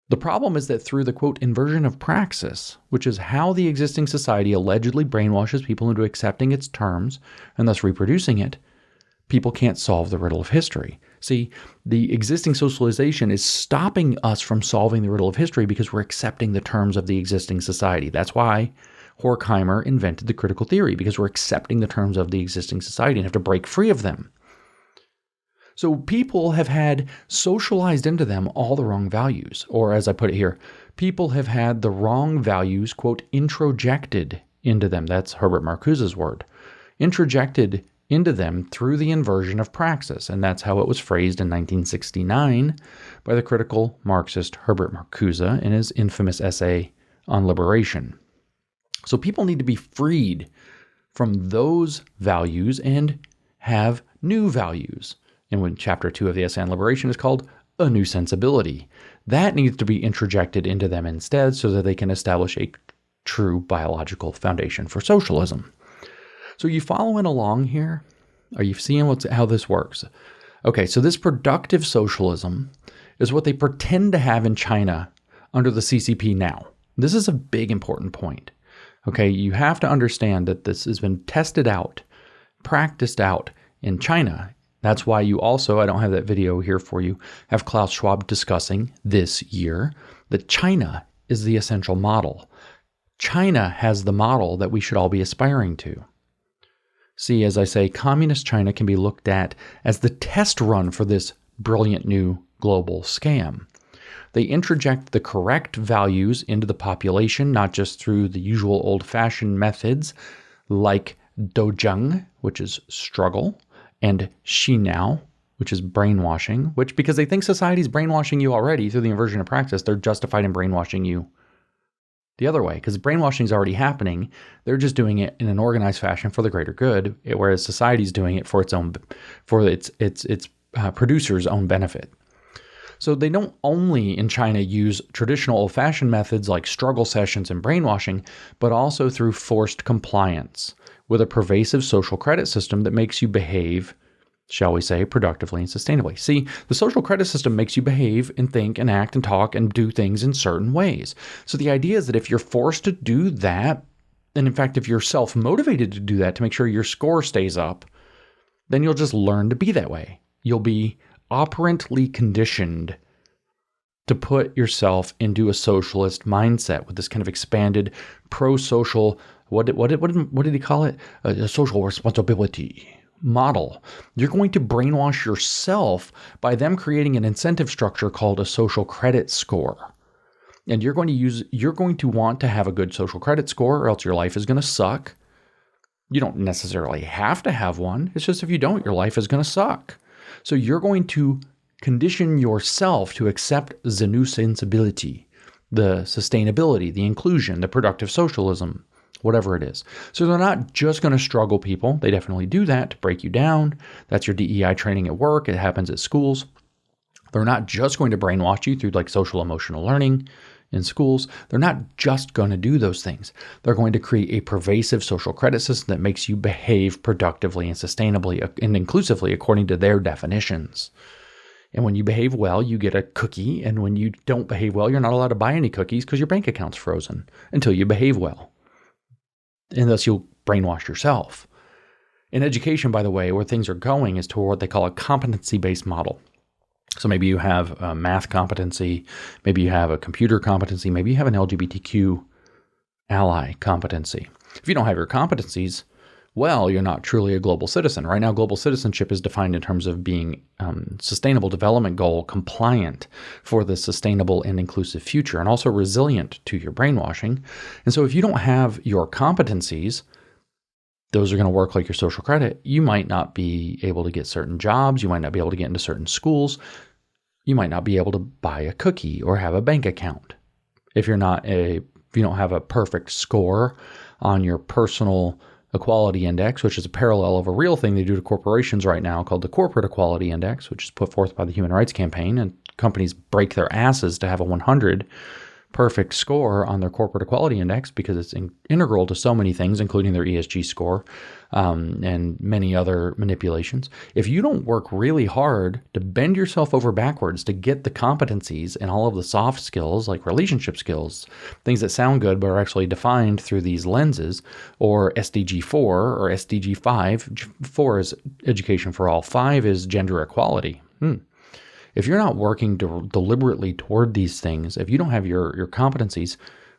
The problem is that through the, quote, inversion of praxis, which is how the existing society allegedly brainwashes people into accepting its terms and thus reproducing it, people can't solve the riddle of history. See, the existing socialization is stopping us from solving the riddle of history because we're accepting the terms of the existing society. That's why Horkheimer invented the critical theory, because we're accepting the terms of the existing society and have to break free of them. So people have had socialized into them all the wrong values, or as I put it here, people have had the wrong values, quote, introjected into them. That's Herbert Marcuse's word. Introjected into them through the inversion of praxis, and that's how it was phrased in 1969 by the critical Marxist Herbert Marcuse in his infamous essay on liberation. So people need to be freed from those values and have new values. And when chapter 2 of the essay on liberation is called A New Sensibility, that needs to be introjected into them instead so that they can establish a true biological foundation for socialism. So you following along here? Are you seeing how this works? Okay, so this productive socialism is what they pretend to have in China under the CCP now. This is a big important point. Okay, you have to understand that this has been tested out, practiced out in China. That's why you also, I don't have that video here for you, have Klaus Schwab discussing this year that China is the essential model. China has the model that we should all be aspiring to. See, as I say, communist China can be looked at as the test run for this brilliant new global scam. They introject the correct values into the population, not just through the usual old-fashioned methods like dojang, which is struggle, and xinao, which is brainwashing, which because they think society's brainwashing you already through the inversion of praxis, they're justified in brainwashing you the other way, because brainwashing is already happening. They're just doing it in an organized fashion for the greater good, whereas society's doing it for its producers' own benefit. So they don't only in China use traditional old-fashioned methods like struggle sessions and brainwashing, but also through forced compliance with a pervasive social credit system that makes you behave, shall we say, productively and sustainably. See, the social credit system makes you behave and think and act and talk and do things in certain ways. So the idea is that if you're forced to do that And in fact, if you're self-motivated to do that, to make sure your score stays up, then you'll just learn to be that way. You'll be operantly conditioned to put yourself into a socialist mindset with this kind of expanded pro-social, what did he call it? A social responsibility model. You're going to brainwash yourself by them creating an incentive structure called a social credit score. And you're going to want to have a good social credit score, or else your life is going to suck. You don't necessarily have to have one. It's just if you don't, your life is going to suck. So you're going to condition yourself to accept the new sensibility, the sustainability, the inclusion, the productive socialism, whatever it is. So they're not just going to struggle people. They definitely do that to break you down. That's your DEI training at work. It happens at schools. They're not just going to brainwash you through like social emotional learning in schools. They're not just going to do those things. They're going to create a pervasive social credit system that makes you behave productively and sustainably and inclusively according to their definitions. And when you behave well, you get a cookie. And when you don't behave well, you're not allowed to buy any cookies because your bank account's frozen until you behave well. And thus you'll brainwash yourself. In education, by the way, where things are going is toward what they call a competency-based model. So maybe you have a math competency, maybe you have a computer competency, maybe you have an LGBTQ ally competency. If you don't have your competencies, well, you're not truly a global citizen. Right now, global citizenship is defined in terms of being sustainable development goal compliant for the sustainable and inclusive future, and also resilient to your brainwashing. And so if you don't have your competencies, those are going to work like your social credit. You might not be able to get certain jobs. You might not be able to get into certain schools. You might not be able to buy a cookie or have a bank account. If you don't have a perfect score on your personal equality index, which is a parallel of a real thing they do to corporations right now called the Corporate Equality Index, which is put forth by the Human Rights Campaign, and companies break their asses to have a 100 perfect score on their Corporate Equality Index because it's integral to so many things, including their ESG score and many other manipulations. If you don't work really hard to bend yourself over backwards to get the competencies and all of the soft skills, like relationship skills, things that sound good but are actually defined through these lenses, or SDG 4 or SDG 5, 4 is education for all, 5 is gender equality. If you're not working deliberately toward these things, if you don't have your competencies,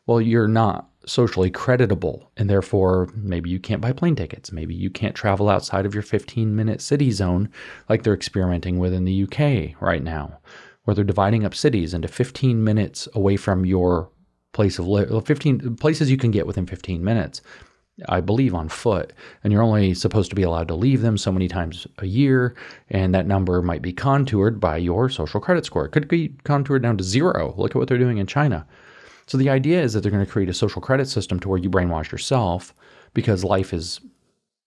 well, you're not socially creditable, and therefore maybe you can't buy plane tickets. Maybe you can't travel outside of your 15-minute city zone like they're experimenting with in the UK right now, where they're dividing up cities into 15 minutes away from your place of 15 places you can get within 15 minutes. I believe on foot, and you're only supposed to be allowed to leave them so many times a year, and that number might be contoured by your social credit score. It could be contoured down to 0. Look at what they're doing in China. So the idea is that they're going to create a social credit system to where you brainwash yourself, because life is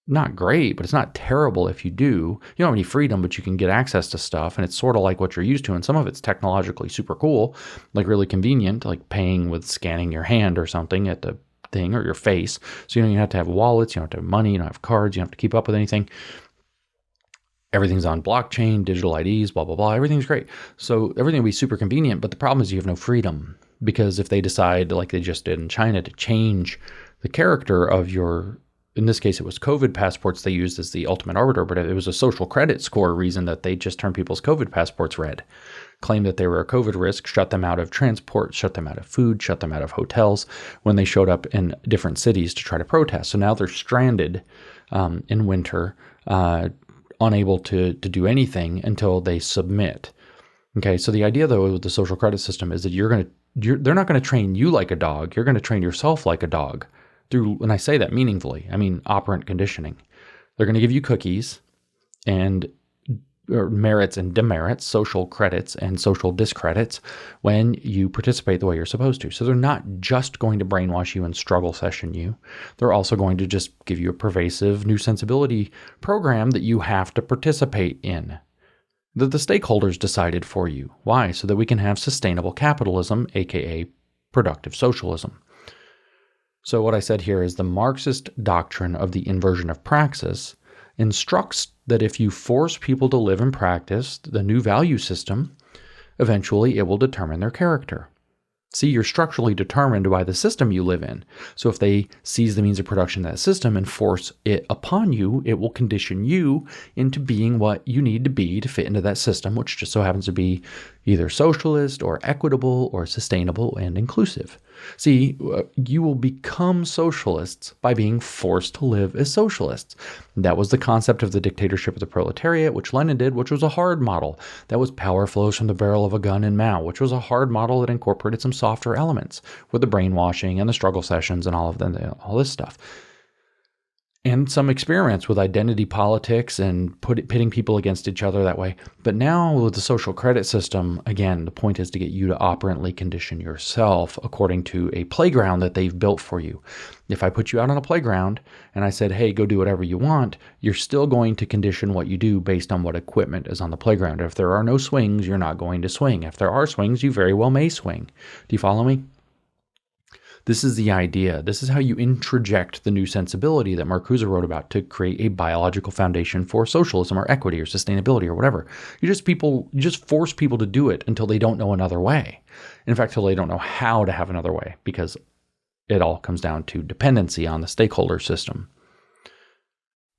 not great, but it's not terrible if you do. You don't have any freedom, but you can get access to stuff, and it's sort of like what you're used to, and some of it's technologically super cool, like really convenient, like paying with scanning your hand or something at the thing or your face. So you don't even have to have wallets, you don't have to have money, you don't have cards, you don't have to keep up with anything. Everything's on blockchain, digital IDs, blah, blah, blah. Everything's great. So everything will be super convenient, but the problem is you have no freedom, because if they decide, like they just did in China, to change the character of your, in this case, it was COVID passports they used as the ultimate arbiter, but it was a social credit score reason that they just turned people's COVID passports red. Claimed that they were a COVID risk, shut them out of transport, shut them out of food, shut them out of hotels when they showed up in different cities to try to protest. So now they're stranded in winter, unable to do anything until they submit. Okay, so the idea though with the social credit system is that they're not going to train you like a dog. You're going to train yourself like a dog. When I say that meaningfully, I mean operant conditioning. They're going to give you cookies and merits and demerits, social credits and social discredits when you participate the way you're supposed to. So they're not just going to brainwash you and struggle session you. They're also going to just give you a pervasive new sensibility program that you have to participate in, that the stakeholders decided for you. Why? So that we can have sustainable capitalism, aka productive socialism. So what I said here is the Marxist doctrine of the inversion of praxis instructs that if you force people to live and practice the new value system, eventually it will determine their character. See, you're structurally determined by the system you live in. So if they seize the means of production of that system and force it upon you, it will condition you into being what you need to be to fit into that system, which just so happens to be either socialist or equitable or sustainable and inclusive. See, you will become socialists by being forced to live as socialists. That was the concept of the dictatorship of the proletariat, which Lenin did, which was a hard model. That was power flows from the barrel of a gun in Mao, which was a hard model that incorporated some softer elements with the brainwashing and the struggle sessions and all this stuff. And some experiments with identity politics and pitting people against each other that way. But now with the social credit system, again, the point is to get you to operantly condition yourself according to a playground that they've built for you. If I put you out on a playground and I said, hey, go do whatever you want, you're still going to condition what you do based on what equipment is on the playground. If there are no swings, you're not going to swing. If there are swings, you very well may swing. Do you follow me? This is the idea. This is how you introject the new sensibility that Marcuse wrote about to create a biological foundation for socialism or equity or sustainability or whatever. You just force people to do it until they don't know another way. In fact, till they don't know how to have another way, because it all comes down to dependency on the stakeholder system.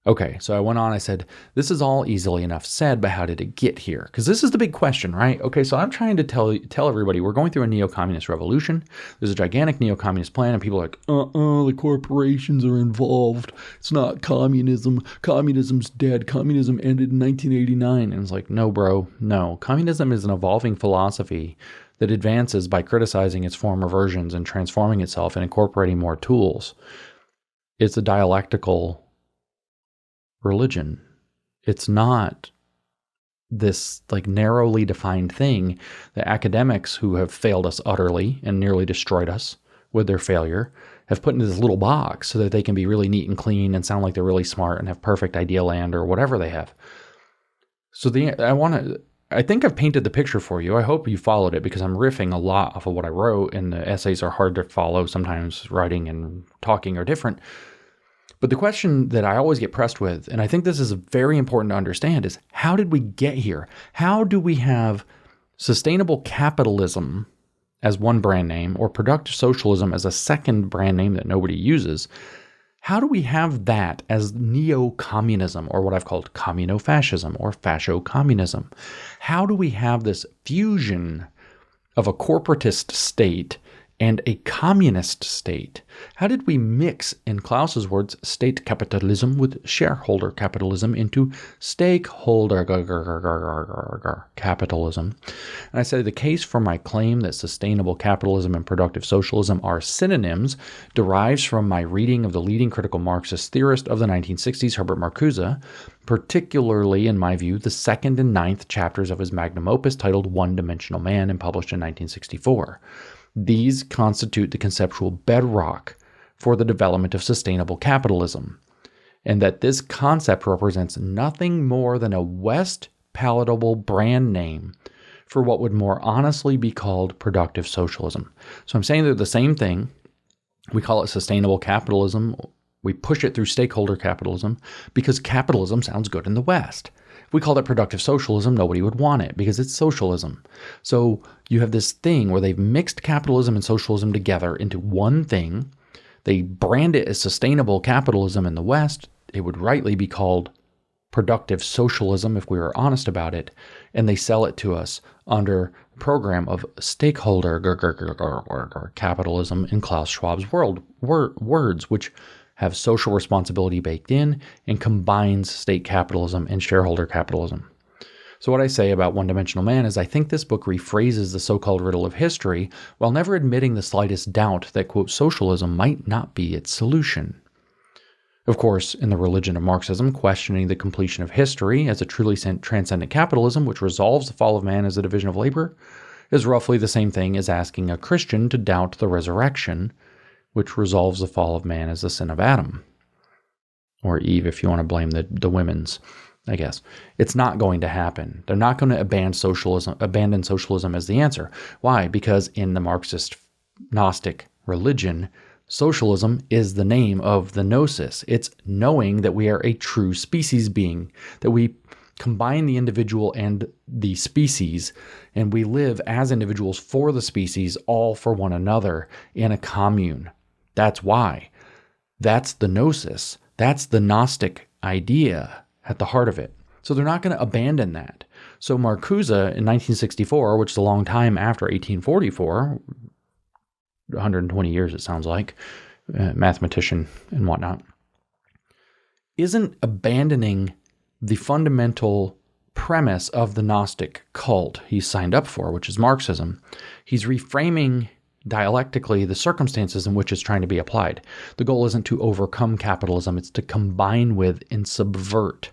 Okay, so I went on, I said, this is all easily enough said, but how did it get here? Because this is the big question, right? Okay, so I'm trying to tell everybody we're going through a neo-communist revolution. There's a gigantic neo-communist plan, and people are like, the corporations are involved. It's not communism. Communism's dead. Communism ended in 1989. And it's like, no, bro, no. Communism is an evolving philosophy that advances by criticizing its former versions and transforming itself and incorporating more tools. It's a dialectical religion. It's not this like narrowly defined thing that academics who have failed us utterly and nearly destroyed us with their failure have put into this little box so that they can be really neat and clean and sound like they're really smart and have perfect idea land or whatever they have. So I think I've painted the picture for you. I hope you followed it because I'm riffing a lot off of what I wrote, and the essays are hard to follow. Sometimes writing and talking are different. But the question that I always get pressed with, and I think this is very important to understand, is how did we get here? How do we have sustainable capitalism as one brand name or productive socialism as a second brand name that nobody uses? How do we have that as neo-communism, or what I've called communo-fascism or fascio-communism? How do we have this fusion of a corporatist state and a communist state? How did we mix, in Klaus's words, state capitalism with shareholder capitalism into stakeholder capitalism? And I say the case for my claim that sustainable capitalism and productive socialism are synonyms derives from my reading of the leading critical Marxist theorist of the 1960s, Herbert Marcuse, particularly, in my view, the 2nd and 9th chapters of his magnum opus titled One-Dimensional Man and published in 1964. These constitute the conceptual bedrock for the development of sustainable capitalism, and that this concept represents nothing more than a West-palatable brand name for what would more honestly be called productive socialism. So I'm saying they're the same thing. We call it sustainable capitalism. We push it through stakeholder capitalism because capitalism sounds good in the West. If we called it productive socialism, nobody would want it because it's socialism. So you have this thing where they've mixed capitalism and socialism together into one thing. They brand it as sustainable capitalism in the West. It would rightly be called productive socialism if we were honest about it. And they sell it to us under the program of stakeholder capitalism in Klaus Schwab's words, which have social responsibility baked in and combines state capitalism and shareholder capitalism. So what I say about One-Dimensional Man is I think this book rephrases the so-called riddle of history while never admitting the slightest doubt that, quote, socialism might not be its solution. Of course, in the religion of Marxism, questioning the completion of history as a truly transcendent capitalism which resolves the fall of man as a division of labor is roughly the same thing as asking a Christian to doubt the resurrection, which resolves the fall of man as the sin of Adam. Or Eve, if you want to blame the women's, I guess. It's not going to happen. They're not going to abandon socialism as the answer. Why? Because in the Marxist Gnostic religion, socialism is the name of the gnosis. It's knowing that we are a true species being, that we combine the individual and the species, and we live as individuals for the species, all for one another in a commune. That's why. That's the gnosis. That's the Gnostic idea at the heart of it. So they're not going to abandon that. So Marcuse in 1964, which is a long time after 1844, 120 years it sounds like, mathematician and whatnot, isn't abandoning the fundamental premise of the Gnostic cult he signed up for, which is Marxism. He's reframing dialectically the circumstances in which it's trying to be applied. The goal isn't to overcome capitalism, it's to combine with and subvert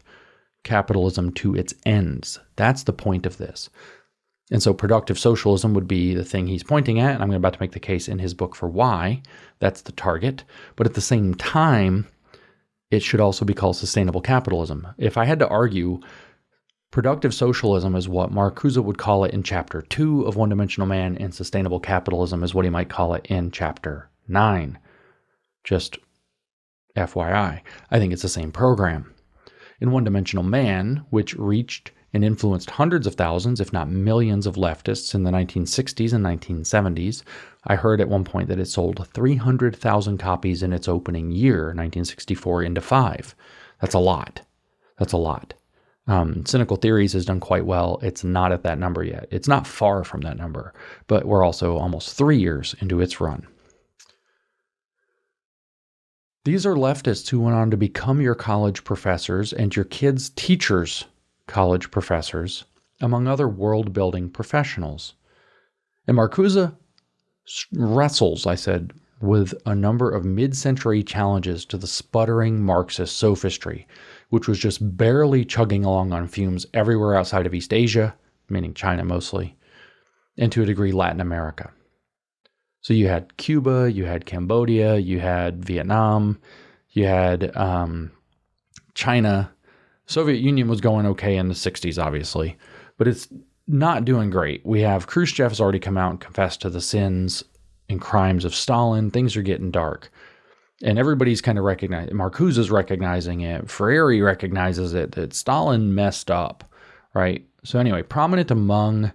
capitalism to its ends. That's the point of this. And so productive socialism would be the thing he's pointing at, and I'm about to make the case in his book for why that's the target. But at the same time, it should also be called sustainable capitalism. If I had to argue, productive socialism is what Marcuse would call it in Chapter 2 of One Dimensional Man, and sustainable capitalism is what he might call it in Chapter 9. Just FYI, I think it's the same program. In One Dimensional Man, which reached and influenced hundreds of thousands, if not millions of leftists in the 1960s and 1970s, I heard at one point that it sold 300,000 copies in its opening year, 1964, into 5. That's a lot. That's a lot. Cynical Theories has done quite well. It's not at that number yet. It's not far from that number, but we're also almost 3 years into its run. These are leftists who went on to become your college professors and your kids' teachers' college professors, among other world-building professionals. And Marcuse wrestles, I said, with a number of mid-century challenges to the sputtering Marxist sophistry, which was just barely chugging along on fumes everywhere outside of East Asia, meaning China mostly, and to a degree Latin America. So you had Cuba, you had Cambodia, you had Vietnam, you had China. Soviet Union was going okay in the 60s, obviously, but it's not doing great. We have Khrushchev's already come out and confessed to the sins and crimes of Stalin. Things are getting dark. And everybody's kind of recognizing, Marcuse is recognizing it, Freire recognizes it, that Stalin messed up, right? So anyway, prominent among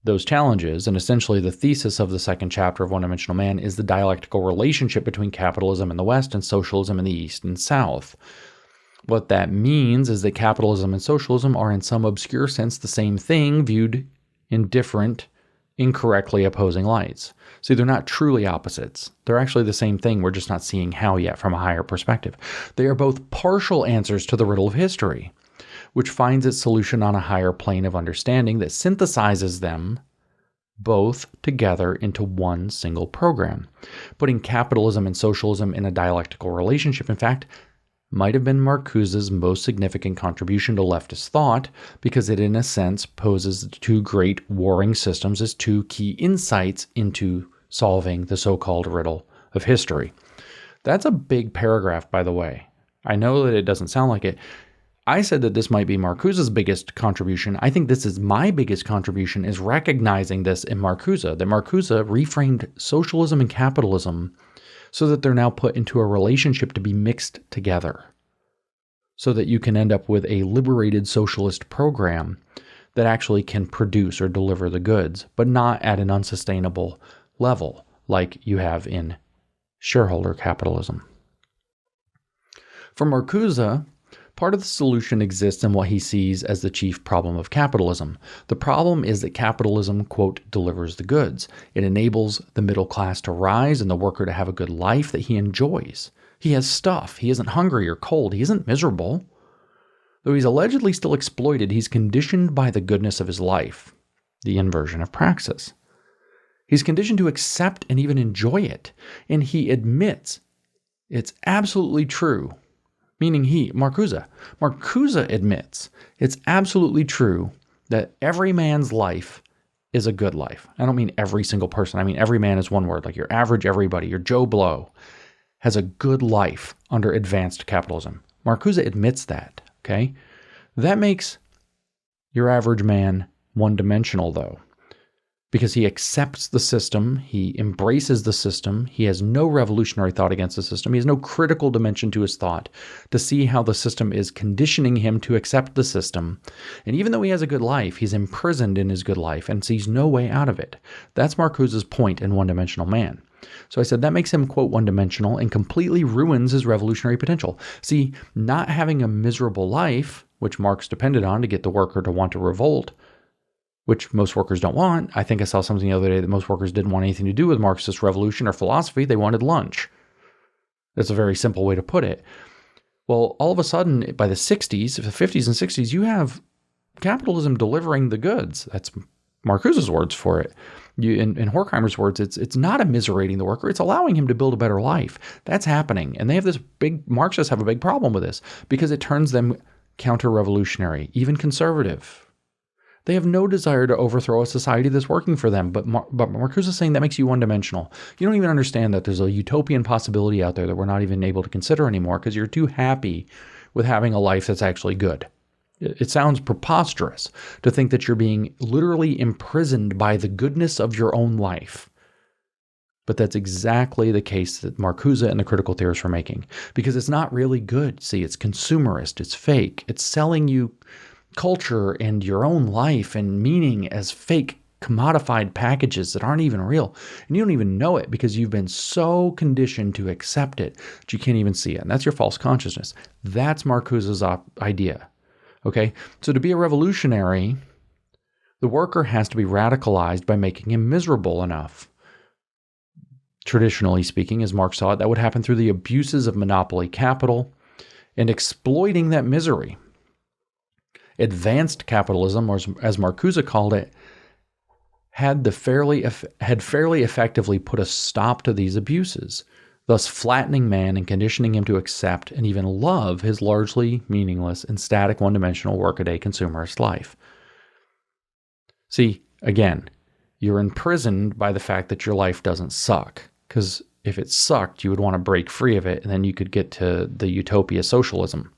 those challenges, and essentially the thesis of the second chapter of One Dimensional Man, is the dialectical relationship between capitalism in the West and socialism in the East and South. What that means is that capitalism and socialism are in some obscure sense the same thing, viewed in different, incorrectly opposing lights. See, they're not truly opposites. They're actually the same thing. We're just not seeing how yet from a higher perspective. They are both partial answers to the riddle of history, which finds its solution on a higher plane of understanding that synthesizes them both together into one single program. Putting capitalism and socialism in a dialectical relationship, in fact, might have been Marcuse's most significant contribution to leftist thought, because it in a sense poses the two great warring systems as two key insights into solving the so-called riddle of history. That's a big paragraph, by the way. I know that it doesn't sound like it. I said that this might be Marcuse's biggest contribution. I think this is my biggest contribution, is recognizing this in Marcuse, that Marcuse reframed socialism and capitalism so that they're now put into a relationship to be mixed together, so that you can end up with a liberated socialist program that actually can produce or deliver the goods, but not at an unsustainable level like you have in shareholder capitalism. For Marcuse, part of the solution exists in what he sees as the chief problem of capitalism. The problem is that capitalism, quote, delivers the goods. It enables the middle class to rise and the worker to have a good life that he enjoys. He has stuff. He isn't hungry or cold. He isn't miserable. Though he's allegedly still exploited, he's conditioned by the goodness of his life, the inversion of Praxis. He's conditioned to accept and even enjoy it. And he admits it's absolutely true. Meaning Marcuse admits it's absolutely true that every man's life is a good life. I don't mean every single person. I mean every man is one word, like your average everybody, your Joe Blow, has a good life under advanced capitalism. Marcuse admits that, okay? That makes your average man one-dimensional, though, because he accepts the system, he embraces the system, he has no revolutionary thought against the system, he has no critical dimension to his thought to see how the system is conditioning him to accept the system. And even though he has a good life, he's imprisoned in his good life and sees no way out of it. That's Marcuse's point in One-Dimensional Man. So I said that makes him, quote, one-dimensional and completely ruins his revolutionary potential. See, not having a miserable life, which Marx depended on to get the worker to want to revolt, which most workers don't want. I think I saw something the other day that most workers didn't want anything to do with Marxist revolution or philosophy. They wanted lunch. That's a very simple way to put it. Well, all of a sudden, by the 60s, the 50s and 60s, you have capitalism delivering the goods. That's Marcuse's words for it. In Horkheimer's words, it's not immiserating the worker. It's allowing him to build a better life. That's happening. And they have this Marxists have a big problem with this because it turns them counter-revolutionary, even conservative. They have no desire to overthrow a society that's working for them. But Marcuse is saying that makes you one-dimensional. You don't even understand that there's a utopian possibility out there that we're not even able to consider anymore because you're too happy with having a life that's actually good. It sounds preposterous to think that you're being literally imprisoned by the goodness of your own life. But that's exactly the case that Marcuse and the critical theorists were making. Because it's not really good. See, it's consumerist. It's fake. It's selling you culture and your own life and meaning as fake commodified packages that aren't even real. And you don't even know it because you've been so conditioned to accept it that you can't even see it. And that's your false consciousness. That's Marcuse's idea. Okay? So to be a revolutionary, the worker has to be radicalized by making him miserable enough. Traditionally speaking, as Marx saw it, that would happen through the abuses of monopoly capital and exploiting that misery. Advanced capitalism, or as Marcuse called it, had fairly effectively put a stop to these abuses, thus flattening man and conditioning him to accept and even love his largely meaningless and static one-dimensional workaday consumerist life. See, again, you're imprisoned by the fact that your life doesn't suck, because if it sucked, you would want to break free of it, and then you could get to the utopia socialism.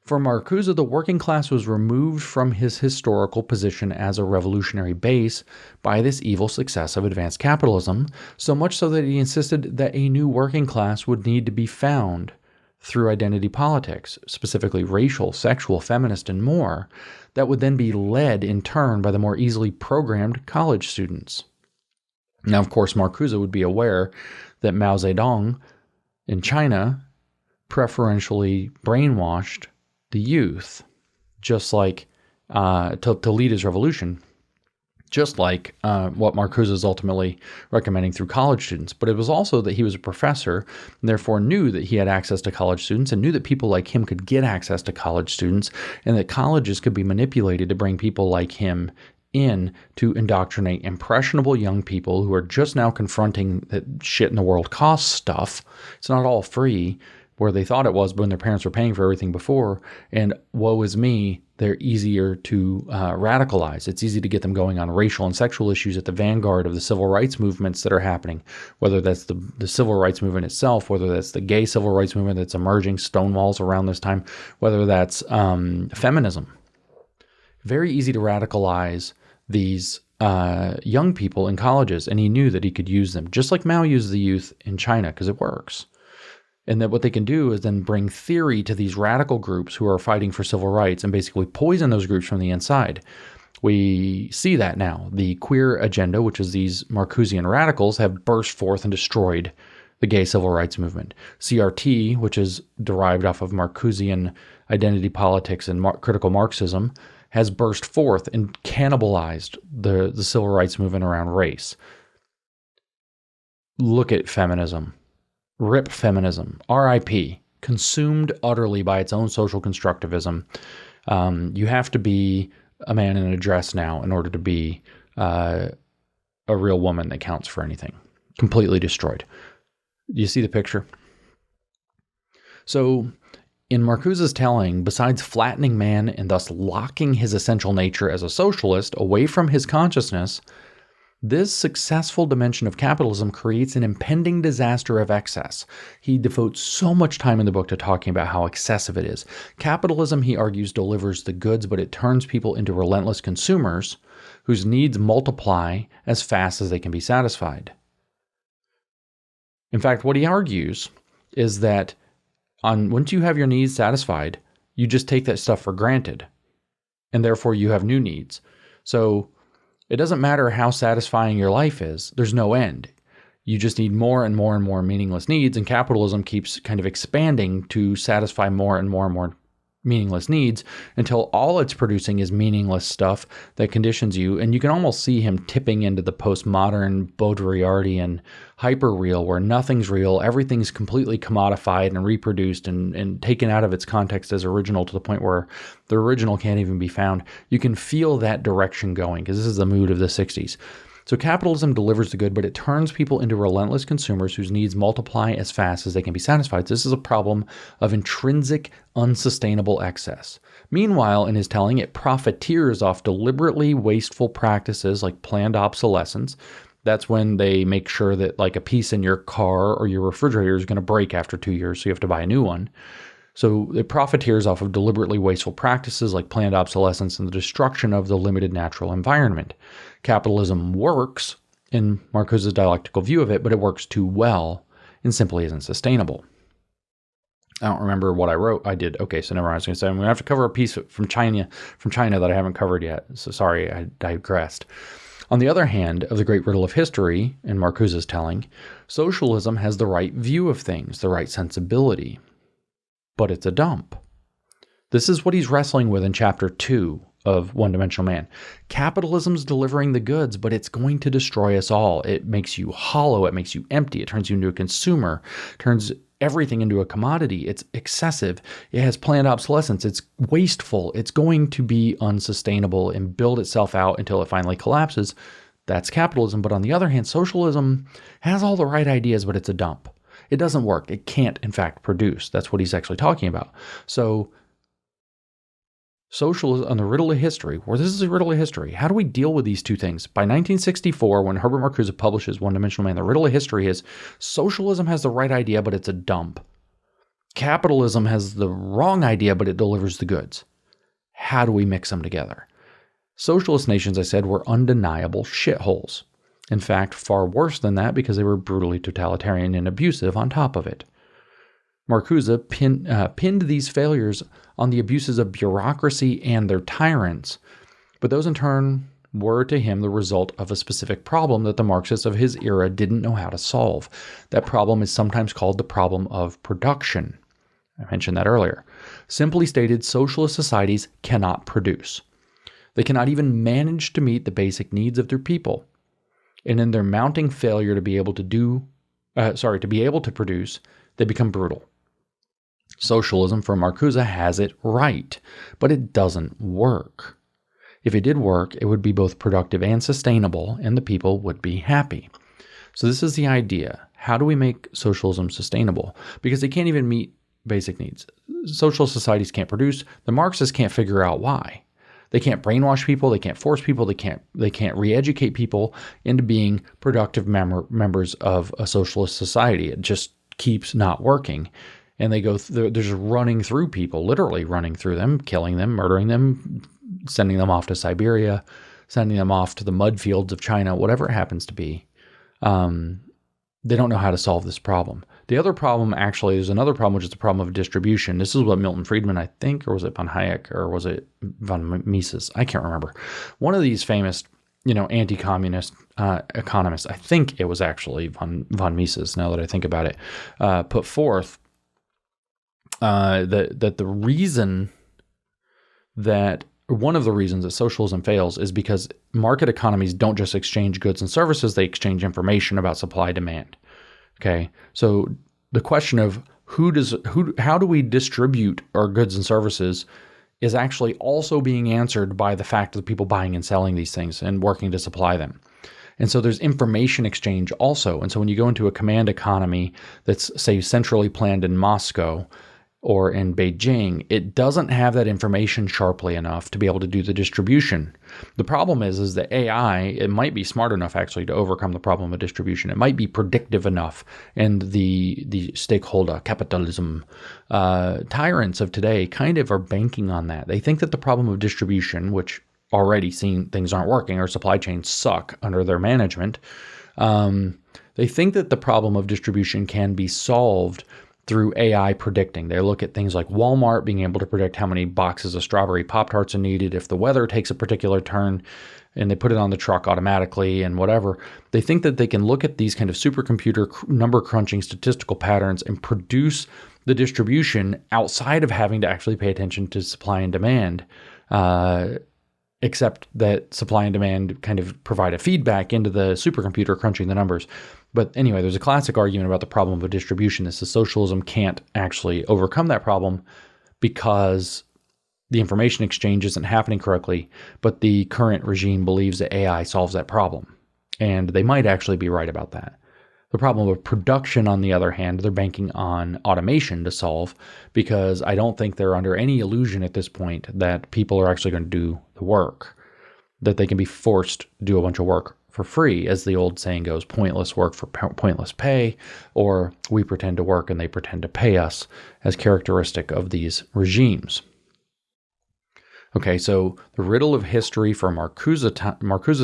For Marcuse, the working class was removed from his historical position as a revolutionary base by this evil success of advanced capitalism, so much so that he insisted that a new working class would need to be found through identity politics, specifically racial, sexual, feminist, and more, that would then be led in turn by the more easily programmed college students. Now, of course, Marcuse would be aware that Mao Zedong in China preferentially brainwashed the youth, just like to lead his revolution, just like what Marcuse is ultimately recommending through college students. But it was also that he was a professor and therefore knew that he had access to college students and knew that people like him could get access to college students and that colleges could be manipulated to bring people like him in to indoctrinate impressionable young people who are just now confronting that shit in the world costs stuff. It's not all free, where they thought it was when their parents were paying for everything before, and woe is me, they're easier to radicalize. It's easy to get them going on racial and sexual issues at the vanguard of the civil rights movements that are happening, whether that's the civil rights movement itself, whether that's the gay civil rights movement that's emerging, Stonewall's around this time, whether that's feminism. Very easy to radicalize these young people in colleges, and he knew that he could use them, just like Mao used the youth in China, because it works. And that what they can do is then bring theory to these radical groups who are fighting for civil rights and basically poison those groups from the inside. We see that now. The queer agenda, which is these Marcusean radicals, have burst forth and destroyed the gay civil rights movement. CRT, which is derived off of Marcusean identity politics and critical Marxism, has burst forth and cannibalized the civil rights movement around race. Look at feminism. RIP feminism, RIP, consumed utterly by its own social constructivism. You have to be a man in a dress now in order to be a real woman that counts for anything. Completely destroyed. Do you see the picture? So in Marcuse's telling, besides flattening man and thus locking his essential nature as a socialist away from his consciousness, this successful dimension of capitalism creates an impending disaster of excess. He devotes so much time in the book to talking about how excessive it is. Capitalism, he argues, delivers the goods, but it turns people into relentless consumers whose needs multiply as fast as they can be satisfied. In fact, what he argues is that once you have your needs satisfied, you just take that stuff for granted, and therefore you have new needs. So it doesn't matter how satisfying your life is, there's no end. You just need more and more and more meaningless needs, and capitalism keeps kind of expanding to satisfy more and more and more meaningless needs until all it's producing is meaningless stuff that conditions you. And you can almost see him tipping into the postmodern Baudrillardian hyper-real, where nothing's real, everything's completely commodified and reproduced and taken out of its context as original, to the point where the original can't even be found. You can feel that direction going, because this is the mood of the 60s. So capitalism delivers the good, but it turns people into relentless consumers whose needs multiply as fast as they can be satisfied. This is a problem of intrinsic, unsustainable excess. Meanwhile, in his telling, it profiteers off deliberately wasteful practices like planned obsolescence. That's when they make sure that like a piece in your car or your refrigerator is going to break after 2 years, so you have to buy a new one. So it profiteers off of deliberately wasteful practices like planned obsolescence and the destruction of the limited natural environment. Capitalism works, in Marcuse's dialectical view of it, but it works too well and simply isn't sustainable. I don't remember what I wrote. I did. Okay, so never mind. I was going to say, I'm going to have to cover a piece from China that I haven't covered yet. So sorry, I digressed. On the other hand, of the great riddle of history, in Marcuse's telling, socialism has the right view of things, the right sensibility. But it's a dump. This is what he's wrestling with in chapter 2 of One-Dimensional Man. Capitalism's delivering the goods, but it's going to destroy us all. It makes you hollow. It makes you empty. It turns you into a consumer, turns everything into a commodity. It's excessive. It has planned obsolescence. It's wasteful. It's going to be unsustainable and build itself out until it finally collapses. That's capitalism. But on the other hand, socialism has all the right ideas, but it's a dump. It doesn't work. It can't, in fact, produce. That's what he's actually talking about. So socialism, on the riddle of history, where this is a riddle of history, how do we deal with these two things? By 1964, when Herbert Marcuse publishes One-Dimensional Man, the riddle of history is socialism has the right idea, but it's a dump. Capitalism has the wrong idea, but it delivers the goods. How do we mix them together? Socialist nations, I said, were undeniable shitholes. In fact, far worse than that, because they were brutally totalitarian and abusive on top of it. Marcuse pinned these failures on the abuses of bureaucracy and their tyrants, but those in turn were to him the result of a specific problem that the Marxists of his era didn't know how to solve. That problem is sometimes called the problem of production. I mentioned that earlier. Simply stated, socialist societies cannot produce. They cannot even manage to meet the basic needs of their people. And in their mounting failure to be able to produce, they become brutal. Socialism, for Marcuse, has it right, but it doesn't work. If it did work, it would be both productive and sustainable, and the people would be happy. So this is the idea. How do we make socialism sustainable? Because they can't even meet basic needs. Social societies can't produce. The Marxists can't figure out why. They can't brainwash people. They can't force people. They can't re-educate people into being productive members of a socialist society. It just keeps not working. And they're just running through people, literally running through them, killing them, murdering them, sending them off to Siberia, sending them off to the mud fields of China, whatever it happens to be. They don't know how to solve this problem. The other problem, actually, is another problem, which is the problem of distribution. This is what Milton Friedman, I think, or was it von Hayek, or was it von Mises? I can't remember. One of these famous, anti-communist economists, I think it was actually von Mises, now that I think about it, put forth that the reason that one of the reasons that socialism fails is because market economies don't just exchange goods and services, they exchange information about supply demand. Okay, so the question of how do we distribute our goods and services is actually also being answered by the fact of the people buying and selling these things and working to supply them. And so there's information exchange also. And so when you go into a command economy that's, say, centrally planned in Moscow or in Beijing, it doesn't have that information sharply enough to be able to do the distribution. The problem is that AI, it might be smart enough actually to overcome the problem of distribution. It might be predictive enough, and the stakeholder capitalism tyrants of today kind of are banking on that. They think that the problem of distribution, which already seen things aren't working. Our supply chains suck under their management. They think that the problem of distribution can be solved through AI predicting. They look at things like Walmart being able to predict how many boxes of strawberry Pop-Tarts are needed if the weather takes a particular turn, and they put it on the truck automatically and whatever. They think that they can look at these kind of supercomputer number crunching statistical patterns and produce the distribution outside of having to actually pay attention to supply and demand, except that supply and demand kind of provide a feedback into the supercomputer crunching the numbers. But anyway, there's a classic argument about the problem of distribution. This is socialism can't actually overcome that problem because the information exchange isn't happening correctly, but the current regime believes that AI solves that problem. And they might actually be right about that. The problem of production, on the other hand, they're banking on automation to solve, because I don't think they're under any illusion at this point that people are actually going to do the work, that they can be forced to do a bunch of work for free, as the old saying goes, pointless work for pointless pay, or we pretend to work and they pretend to pay us, as characteristic of these regimes. Okay, so the riddle of history for Marcuse's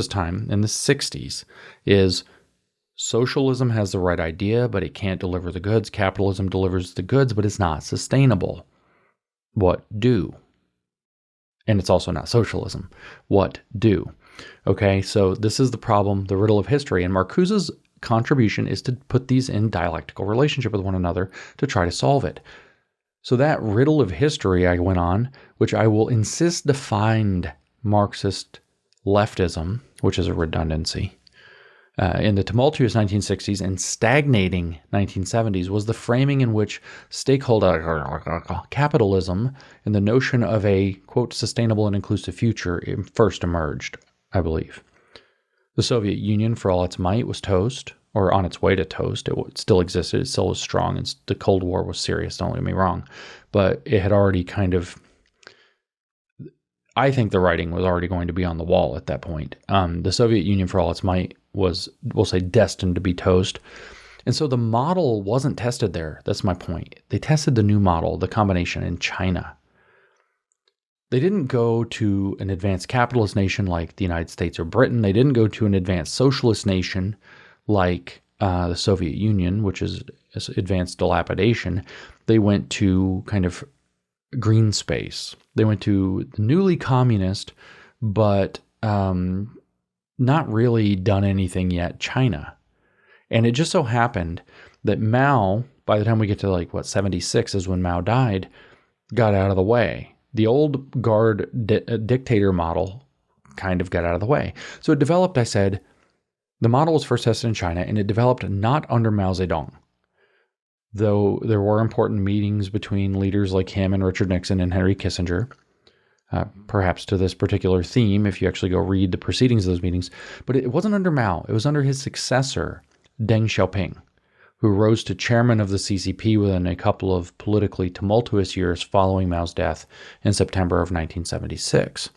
time in the 60s is socialism has the right idea, but it can't deliver the goods. Capitalism delivers the goods, but it's not sustainable. What do? And it's also not socialism. What do? Okay, so this is the problem, the riddle of history. And Marcuse's contribution is to put these in dialectical relationship with one another to try to solve it. So that riddle of history I went on, which I will insist defined Marxist leftism, which is a redundancy, in the tumultuous 1960s and stagnating 1970s, was the framing in which stakeholder capitalism and the notion of a, quote, sustainable and inclusive future first emerged, I believe. The Soviet Union, for all its might, was toast, or on its way to toast. It still existed. It still was strong, and the Cold War was serious, don't get me wrong. But it had already kind of, I think the writing was already going to be on the wall at that point. The Soviet Union, for all its might, was, we'll say, destined to be toast. And so the model wasn't tested there. That's my point. They tested the new model, the combination, in China. They didn't go to an advanced capitalist nation like the United States or Britain. They didn't go to an advanced socialist nation like the Soviet Union, which is advanced dilapidation. They went to kind of green space. They went to the newly communist, but not really done anything yet, China. And it just so happened that Mao, by the time we get to 76 is when Mao died, got out of the way. The old guard dictator model kind of got out of the way. So it developed, I said, the model was first tested in China, and it developed not under Mao Zedong. Though there were important meetings between leaders like him and Richard Nixon and Henry Kissinger, perhaps to this particular theme, if you actually go read the proceedings of those meetings. But it wasn't under Mao. It was under his successor, Deng Xiaoping, who rose to chairman of the CCP within a couple of politically tumultuous years following Mao's death in September of 1976.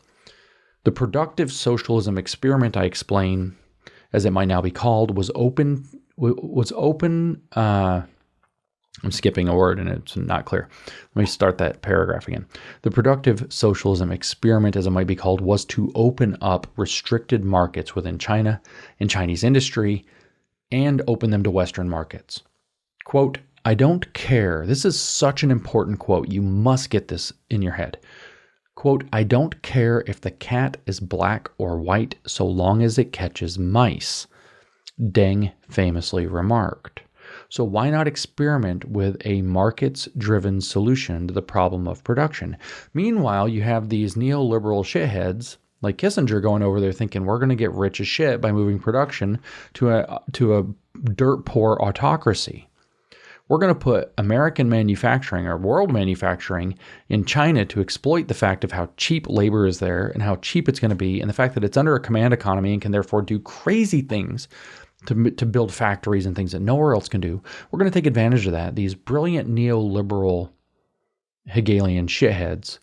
The productive socialism experiment, I explain, as it might now be called, was open. I'm skipping a word and it's not clear. Let me start that paragraph again. The productive socialism experiment, as it might be called, was to open up restricted markets within China and Chinese industry and open them to Western markets. Quote, I don't care. This is such an important quote. You must get this in your head. Quote, I don't care if the cat is black or white so long as it catches mice, Deng famously remarked. So why not experiment with a markets-driven solution to the problem of production? Meanwhile, you have these neoliberal shitheads like Kissinger going over there thinking we're going to get rich as shit by moving production to a dirt-poor autocracy. We're going to put American manufacturing or world manufacturing in China to exploit the fact of how cheap labor is there and how cheap it's going to be, and the fact that it's under a command economy and can therefore do crazy things to build factories and things that nowhere else can do. We're going to take advantage of that. These brilliant neoliberal Hegelian shitheads,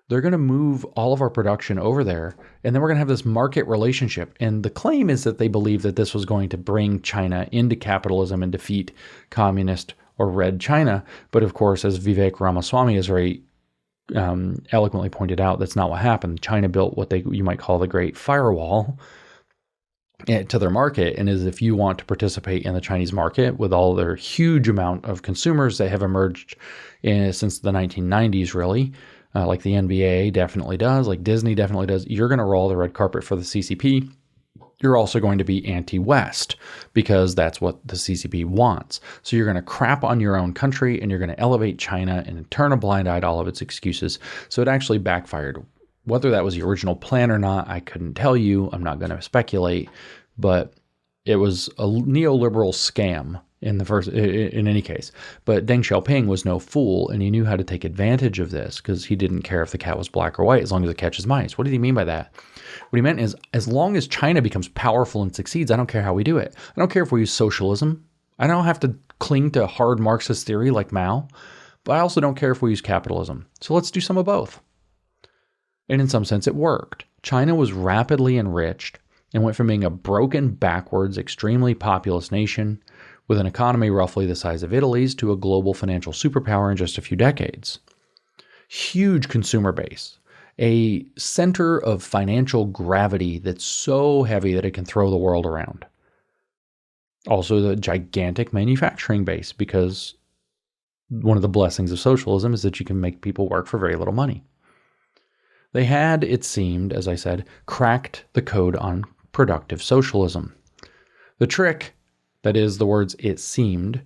they're going to move all of our production over there, and then we're going to have this market relationship. And the claim is that they believe that this was going to bring China into capitalism and defeat communist or red China. But of course, as Vivek Ramaswamy has very eloquently pointed out, that's not what happened. China built what you might call the Great Firewall to their market, and as if you want to participate in the Chinese market with all their huge amount of consumers that have emerged since the 1990s, really, like the NBA definitely does, like Disney definitely does, you're going to roll the red carpet for the CCP. You're also going to be anti-West because that's what the CCP wants. So you're going to crap on your own country and you're going to elevate China and turn a blind eye to all of its excuses. So it actually backfired. Whether that was the original plan or not, I couldn't tell you. I'm not going to speculate, but it was a neoliberal scam in any case. But Deng Xiaoping was no fool, and he knew how to take advantage of this because he didn't care if the cat was black or white as long as it catches mice. What did he mean by that? What he meant is, as long as China becomes powerful and succeeds, I don't care how we do it. I don't care if we use socialism. I don't have to cling to hard Marxist theory like Mao, but I also don't care if we use capitalism. So let's do some of both. And in some sense, it worked. China was rapidly enriched and went from being a broken, backwards, extremely populous nation with an economy roughly the size of Italy's to a global financial superpower in just a few decades. Huge consumer base. A center of financial gravity that's so heavy that it can throw the world around. Also, the gigantic manufacturing base, because one of the blessings of socialism is that you can make people work for very little money. They had, it seemed, as I said, cracked the code on productive socialism. The trick, that is, the words it seemed,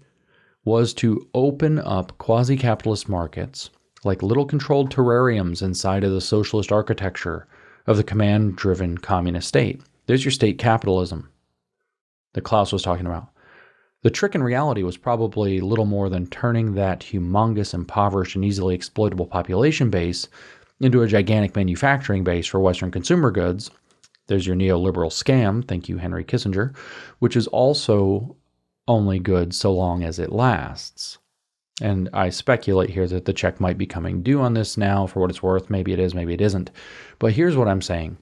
was to open up quasi-capitalist markets like little controlled terrariums inside of the socialist architecture of the command-driven communist state. There's your state capitalism that Klaus was talking about. The trick in reality was probably little more than turning that humongous, impoverished, and easily exploitable population base into a gigantic manufacturing base for Western consumer goods. There's your neoliberal scam, thank you, Henry Kissinger, which is also only good so long as it lasts. And I speculate here that the check might be coming due on this now, for what it's worth. Maybe it is, maybe it isn't. But here's what I'm saying.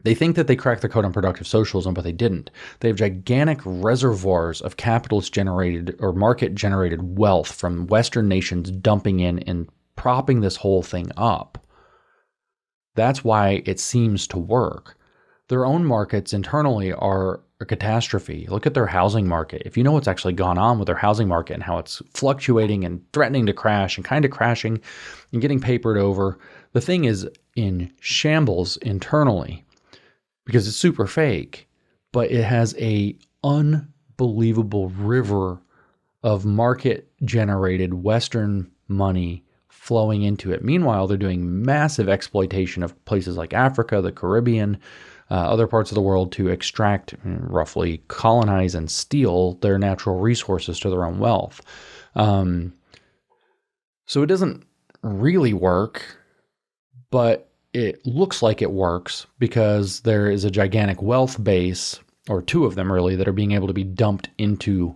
They think that they cracked the code on productive socialism, but they didn't. They have gigantic reservoirs of capitalist-generated or market-generated wealth from Western nations dumping in and propping this whole thing up. That's why it seems to work. Their own markets internally are a catastrophe. Look at their housing market. If you know what's actually gone on with their housing market and how it's fluctuating and threatening to crash and kind of crashing and getting papered over, the thing is in shambles internally because it's super fake, but it has a unbelievable river of market-generated Western money flowing into it. Meanwhile, they're doing massive exploitation of places like Africa, the Caribbean, other parts of the world to extract, roughly colonize and steal their natural resources to their own wealth. So it doesn't really work, but it looks like it works because there is a gigantic wealth base, or two of them really, that are being able to be dumped into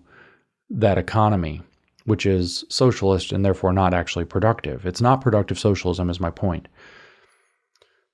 that economy, which is socialist and therefore not actually productive. It's not productive socialism is my point.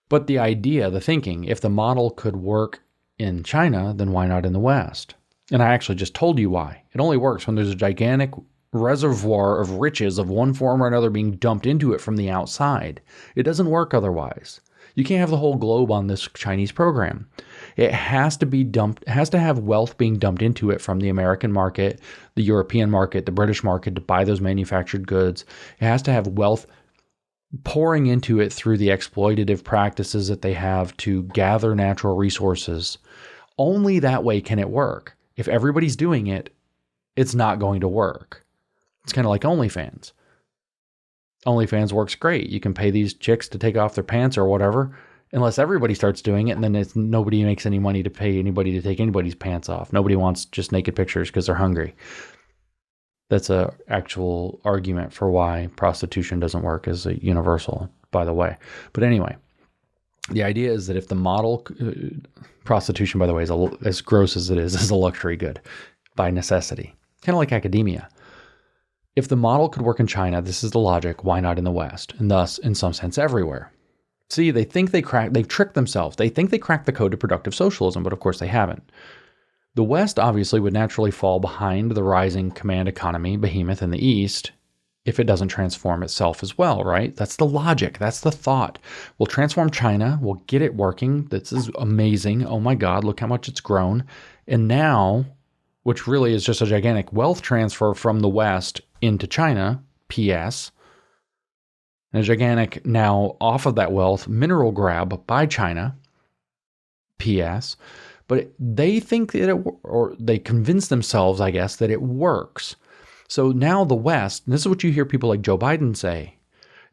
But the idea, the thinking, if the model could work in China, then why not in the West? And I actually just told you why. It only works when there's a gigantic reservoir of riches of one form or another being dumped into it from the outside. It doesn't work otherwise. You can't have the whole globe on this Chinese program. It has to be dumped, it has to have wealth being dumped into it from the American market, the European market, the British market to buy those manufactured goods. It has to have wealth pouring into it through the exploitative practices that they have to gather natural resources. Only that way can it work. If everybody's doing it, it's not going to work. It's kind of like OnlyFans. OnlyFans works great. You can pay these chicks to take off their pants or whatever, unless everybody starts doing it, and then nobody makes any money to pay anybody to take anybody's pants off. Nobody wants just naked pictures because they're hungry. That's an actual argument for why prostitution doesn't work as a universal, by the way. But anyway, the idea is that if the model, prostitution, by the way, is as gross as it is a luxury good by necessity, kind of like academia. If the model could work in China, this is the logic, why not in the West? And thus, in some sense, everywhere. See, they've tricked themselves. They think they cracked the code to productive socialism, but of course they haven't. The West obviously would naturally fall behind the rising command economy behemoth in the East, if it doesn't transform itself as well, right? That's the logic. That's the thought. We'll transform China. We'll get it working. This is amazing. Oh my God, look how much it's grown. And now, which really is just a gigantic wealth transfer from the West into China, PS, and a gigantic now off of that wealth mineral grab by China, PS. But they think that or they convince themselves, I guess, that it works. So now the West, and this is what you hear people like Joe Biden say,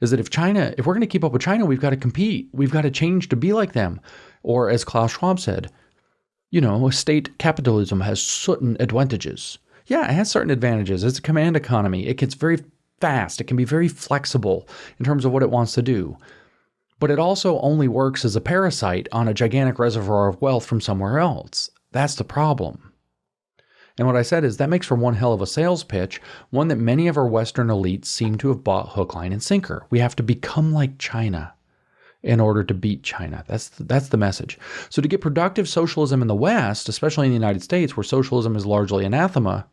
is that if we're going to keep up with China, we've got to compete. We've got to change to be like them. Or as Klaus Schwab said, state capitalism has certain advantages. Yeah, it has certain advantages. It's a command economy. It gets very fast. It can be very flexible in terms of what it wants to do. But it also only works as a parasite on a gigantic reservoir of wealth from somewhere else. That's the problem. And what I said is that makes for one hell of a sales pitch, one that many of our Western elites seem to have bought hook, line, and sinker. We have to become like China in order to beat China. That's the message. So to get productive socialism in the West, especially in the United States, where socialism is largely anathema,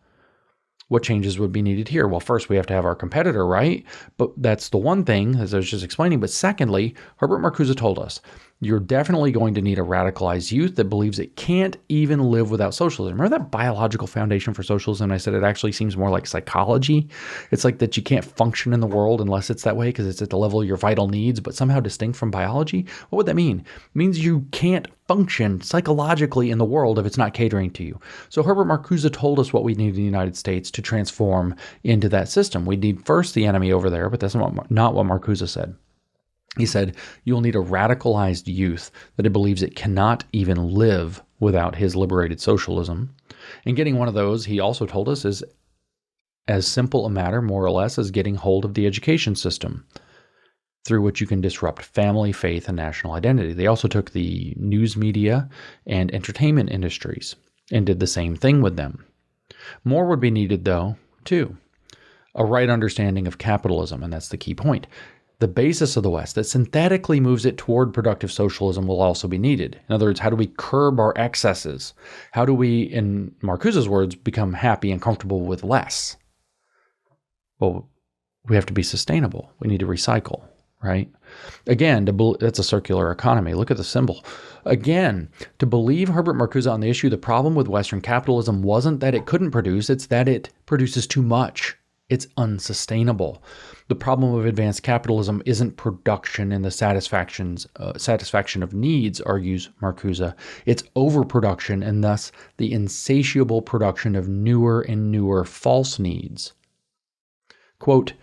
what changes would be needed here? Well, first, we have to have our competitor, right? But that's the one thing, as I was just explaining. But secondly, Herbert Marcuse told us, you're definitely going to need a radicalized youth that believes it can't even live without socialism. Remember that biological foundation for socialism? I said it actually seems more like psychology. It's like that you can't function in the world unless it's that way because it's at the level of your vital needs, but somehow distinct from biology. What would that mean? It means you can't function psychologically in the world if it's not catering to you. So Herbert Marcuse told us what we need in the United States to transform into that system. We need first the enemy over there, but that's not what Marcuse said. He said, you'll need a radicalized youth that it believes it cannot even live without his liberated socialism. And getting one of those, he also told us, is as simple a matter, more or less, as getting hold of the education system, through which you can disrupt family, faith, and national identity. They also took the news media and entertainment industries and did the same thing with them. More would be needed, though, too. A right understanding of capitalism, and that's the key point. The basis of the West that synthetically moves it toward productive socialism will also be needed. In other words, how do we curb our excesses? How do we, in Marcuse's words, become happy and comfortable with less? Well, we have to be sustainable. We need to recycle, right? Again, that's a circular economy. Look at the symbol. Again, to believe Herbert Marcuse on the issue, the problem with Western capitalism wasn't that it couldn't produce, it's that it produces too much. It's unsustainable. The problem of advanced capitalism isn't production and the satisfaction of needs, argues Marcuse. It's overproduction and thus the insatiable production of newer and newer false needs. Quote,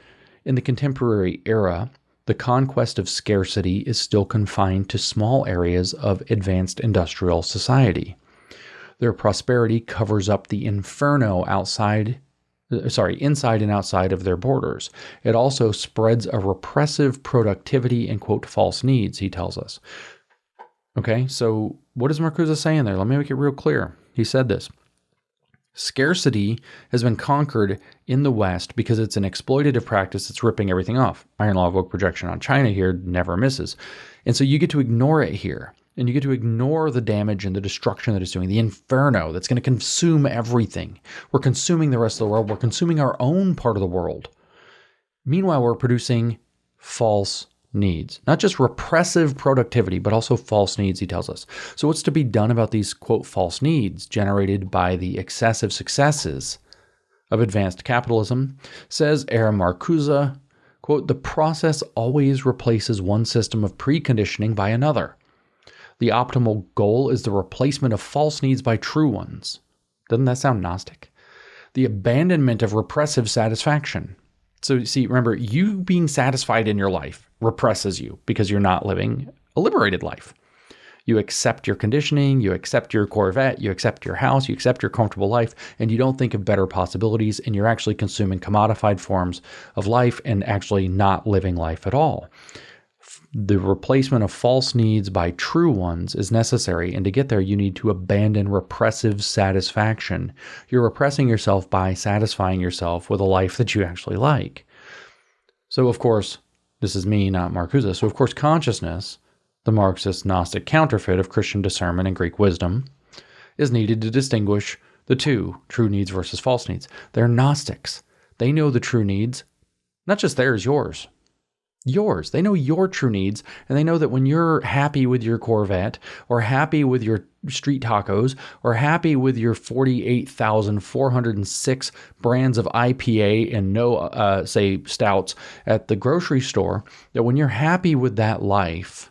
in the contemporary era, the conquest of scarcity is still confined to small areas of advanced industrial society. Their prosperity covers up the inferno inside and outside of their borders. It also spreads a repressive productivity and, quote, false needs, he tells us. Okay, so what is Marcuse saying there? Let me make it real clear. He said this. Scarcity has been conquered in the West because it's an exploitative practice that's ripping everything off. Iron law of Oak projection on China here never misses. And so you get to ignore it here. And you get to ignore the damage and the destruction that it's doing, the inferno that's going to consume everything. We're consuming the rest of the world. We're consuming our own part of the world. Meanwhile, we're producing false needs, not just repressive productivity, but also false needs, he tells us. So what's to be done about these, quote, false needs generated by the excessive successes of advanced capitalism? Says Aaron Marcuse, quote, the process always replaces one system of preconditioning by another. The optimal goal is the replacement of false needs by true ones. Doesn't that sound Gnostic? The abandonment of repressive satisfaction. So see, remember, you being satisfied in your life represses you because you're not living a liberated life. You accept your conditioning, you accept your Corvette, you accept your house, you accept your comfortable life, and you don't think of better possibilities, and you're actually consuming commodified forms of life and actually not living life at all. The replacement of false needs by true ones is necessary, and to get there, you need to abandon repressive satisfaction. You're repressing yourself by satisfying yourself with a life that you actually like. So, of course, this is me, not Marcuse. So, of course, consciousness, the Marxist Gnostic counterfeit of Christian discernment and Greek wisdom, is needed to distinguish the two, true needs versus false needs. They're Gnostics. They know the true needs. Not just theirs, yours. Yours. They know your true needs, and they know that when you're happy with your Corvette, or happy with your street tacos, or happy with your 48,406 brands of IPA and no, say, stouts at the grocery store, that when you're happy with that life,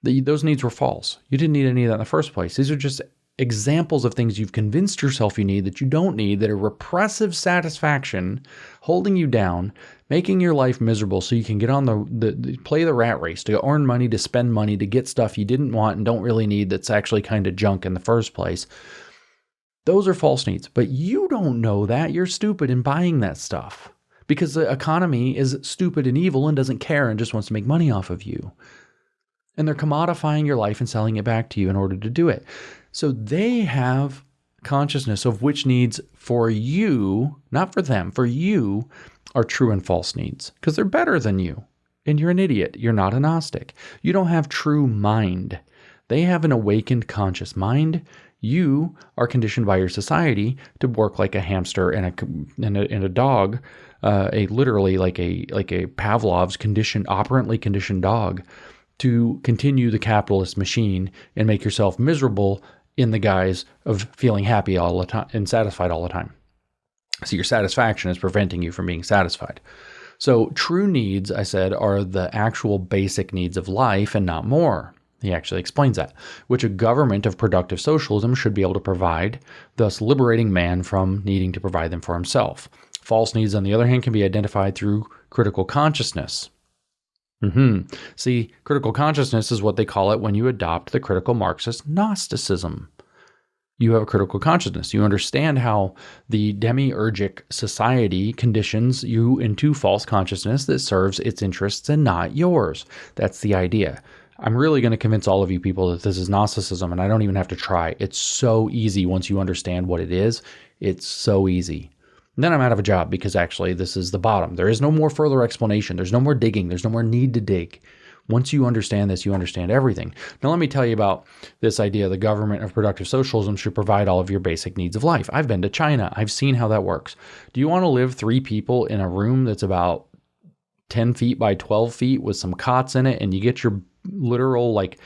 those needs were false. You didn't need any of that in the first place. These are just examples of things you've convinced yourself you need that you don't need, that are repressive satisfaction, holding you down, making your life miserable so you can get on the play the rat race, to earn money, to spend money, to get stuff you didn't want and don't really need that's actually kind of junk in the first place. Those are false needs. But you don't know that. You're stupid in buying that stuff because the economy is stupid and evil and doesn't care and just wants to make money off of you. And they're commodifying your life and selling it back to you in order to do it. So they have consciousness of which needs for you, not for them, for you, are true and false needs, because they're better than you. And you're an idiot. You're not a Gnostic. You don't have true mind. They have an awakened conscious mind. You are conditioned by your society to work like a hamster and a dog, literally like a Pavlov's operantly conditioned dog, to continue the capitalist machine and make yourself miserable in the guise of feeling happy all the time and satisfied all the time. So your satisfaction is preventing you from being satisfied. So true needs, I said, are the actual basic needs of life and not more. He actually explains that, which a government of productive socialism should be able to provide, thus liberating man from needing to provide them for himself. False needs, on the other hand, can be identified through critical consciousness. See, critical consciousness is what they call it when you adopt the critical Marxist Gnosticism. You have a critical consciousness. You understand how the demiurgic society conditions you into false consciousness that serves its interests and not yours. That's the idea. I'm really going to convince all of you people that this is Gnosticism, and I don't even have to try. It's so easy once you understand what it is. It's so easy. And then I'm out of a job because actually this is the bottom. There is no more further explanation. There's no more digging. There's no more need to dig. Once you understand this, you understand everything. Now let me tell you about this idea the government of productive socialism should provide all of your basic needs of life. I've been to China. I've seen how that works. Do you want to live 3 people in a room that's about 10 feet by 12 feet with some cots in it, and you get your literal like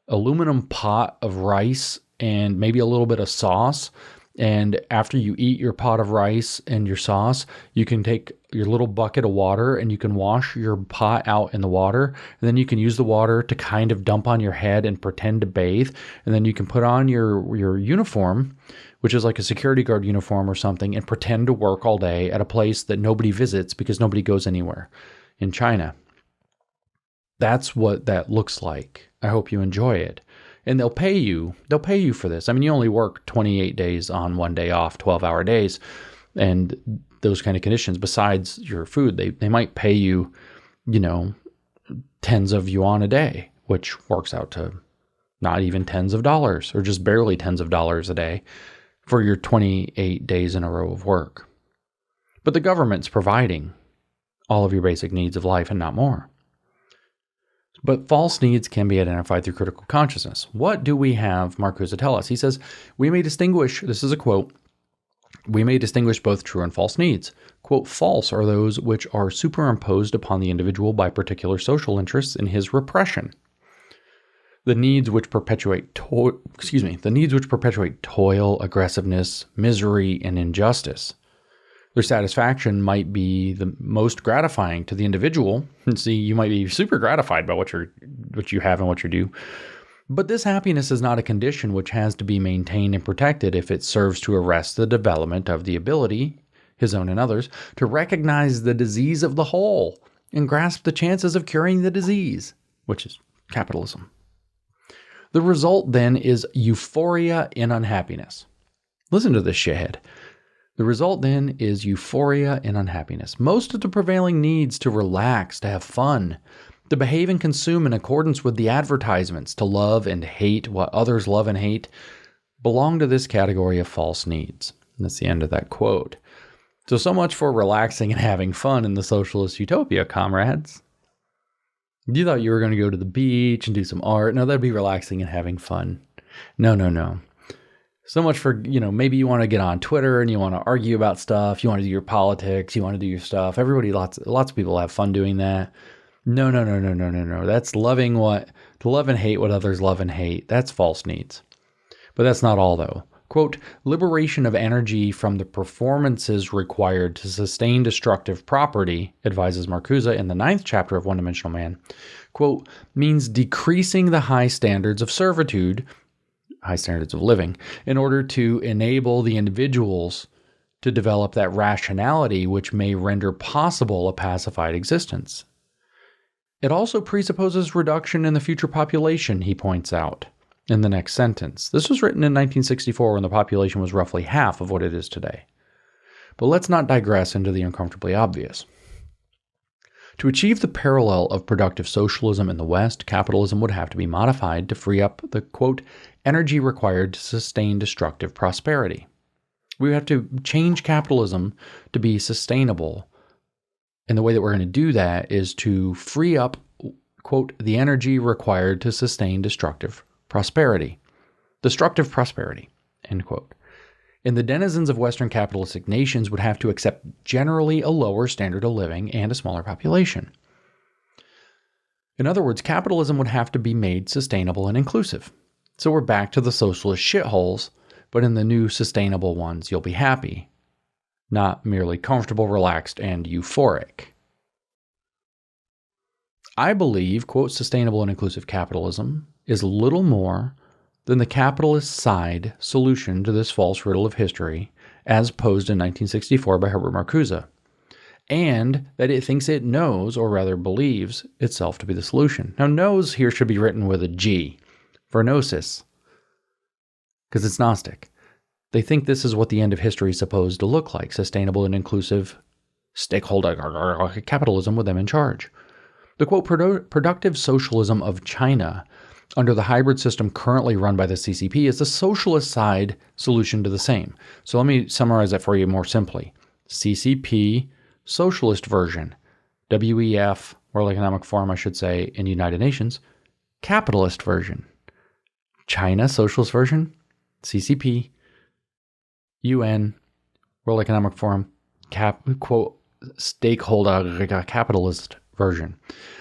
aluminum pot of rice and maybe a little bit of sauce? And after you eat your pot of rice and your sauce, you can take your little bucket of water and you can wash your pot out in the water. And then you can use the water to kind of dump on your head and pretend to bathe. And then you can put on your uniform, which is like a security guard uniform or something, and pretend to work all day at a place that nobody visits because nobody goes anywhere in China. That's what that looks like. I hope you enjoy it. And they'll pay you for this. I mean, you only work 28 days on, 1 day off, 12-hour days, and those kind of conditions. Besides your food, they might pay you, tens of yuan a day, which works out to not even tens of dollars, or just barely tens of dollars a day for your 28 days in a row of work. But the government's providing all of your basic needs of life and not more. But false needs can be identified through critical consciousness. What do we have Marcuse tell us? He says, we may distinguish, this is a quote, we may distinguish both true and false needs. Quote, false are those which are superimposed upon the individual by particular social interests in his repression. The needs which perpetuate toil, aggressiveness, misery, and injustice. Their satisfaction might be the most gratifying to the individual. And see, you might be super gratified by what you have and what you do. But this happiness is not a condition which has to be maintained and protected if it serves to arrest the development of the ability, his own and others, to recognize the disease of the whole and grasp the chances of curing the disease, which is capitalism. The result then is euphoria in unhappiness. Listen to this shithead. The result then is euphoria and unhappiness. Most of the prevailing needs to relax, to have fun, to behave and consume in accordance with the advertisements, to love and hate what others love and hate, belong to this category of false needs. And that's the end of that quote. So much for relaxing and having fun in the socialist utopia, comrades. You thought you were going to go to the beach and do some art. No, that'd be relaxing and having fun. No. So much for, maybe you want to get on Twitter and you want to argue about stuff. You want to do your politics. You want to do your stuff. Everybody, lots of people have fun doing that. No. That's to love and hate what others love and hate. That's false needs. But that's not all, though. Quote, liberation of energy from the performances required to sustain destructive property, advises Marcuse in the 9th chapter of One Dimensional Man, quote, means decreasing the high standards of servitude, high standards of living, in order to enable the individuals to develop that rationality which may render possible a pacified existence. It also presupposes reduction in the future population, he points out in the next sentence. This was written in 1964 when the population was roughly half of what it is today. But let's not digress into the uncomfortably obvious. To achieve the parallel of productive socialism in the West, capitalism would have to be modified to free up the, quote, energy required to sustain destructive prosperity. We have to change capitalism to be sustainable. And the way that we're going to do that is to free up, quote, the energy required to sustain destructive prosperity, end quote. And the denizens of Western capitalistic nations would have to accept generally a lower standard of living and a smaller population. In other words, capitalism would have to be made sustainable and inclusive. So we're back to the socialist shitholes, but in the new sustainable ones, you'll be happy, not merely comfortable, relaxed, and euphoric. I believe, quote, sustainable and inclusive capitalism is little more than the capitalist side solution to this false riddle of history as posed in 1964 by Herbert Marcuse, and that it thinks it knows, or rather believes, itself to be the solution. Now, knows here should be written with a G, for gnosis, because it's Gnostic. They think this is what the end of history is supposed to look like, sustainable and inclusive stakeholder capitalism with them in charge. The, quote, productive socialism of China under the hybrid system currently run by the CCP is the socialist side solution to the same. So let me summarize that for you more simply. CCP, socialist version. WEF, World Economic Forum, I should say, in United Nations, capitalist version. China, socialist version. CCP, UN, World Economic Forum, quote, stakeholder capitalist version.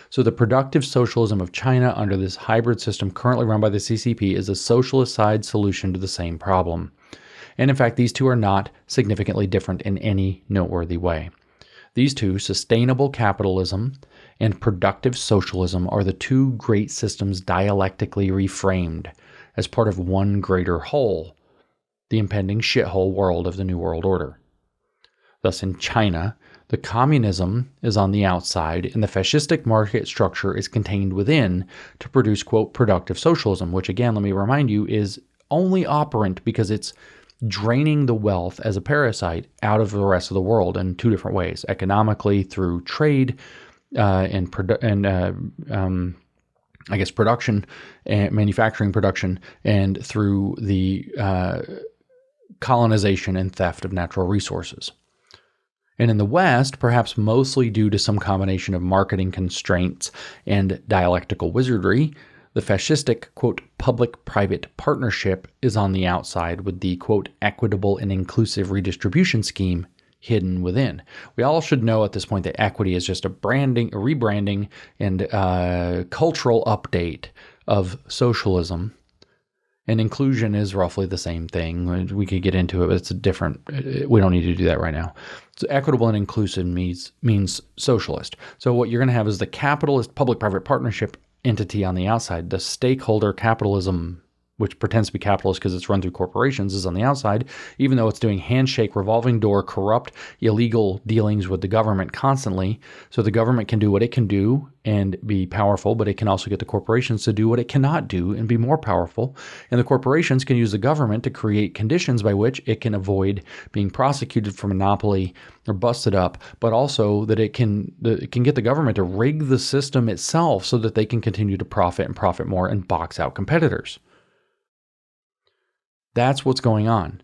So the productive socialism of China under this hybrid system currently run by the CCP is a socialist side solution to the same problem. And in fact, these two are not significantly different in any noteworthy way. These two, sustainable capitalism and productive socialism, are the two great systems dialectically reframed as part of one greater whole, the impending shithole world of the New World Order. Thus, in China, the communism is on the outside and the fascistic market structure is contained within to produce, quote, productive socialism, which again, let me remind you, is only operant because it's draining the wealth as a parasite out of the rest of the world in two different ways: economically through trade and production and manufacturing production, and through the colonization and theft of natural resources. And in the West, perhaps mostly due to some combination of marketing constraints and dialectical wizardry, the fascistic, quote, public-private partnership is on the outside with the, quote, equitable and inclusive redistribution scheme hidden within. We all should know at this point that equity is just a rebranding, and cultural update of socialism. And inclusion is roughly the same thing. We could get into it, but it's a different, we don't need to do that right now. So equitable and inclusive means socialist. So what you're going to have is the capitalist public-private partnership entity on the outside. The stakeholder capitalism, which pretends to be capitalist because it's run through corporations, is on the outside, even though it's doing handshake, revolving door, corrupt, illegal dealings with the government constantly. So the government can do what it can do and be powerful, but it can also get the corporations to do what it cannot do and be more powerful. And the corporations can use the government to create conditions by which it can avoid being prosecuted for monopoly or busted up, but also that it can get the government to rig the system itself so that they can continue to profit and profit more and box out competitors. That's what's going on.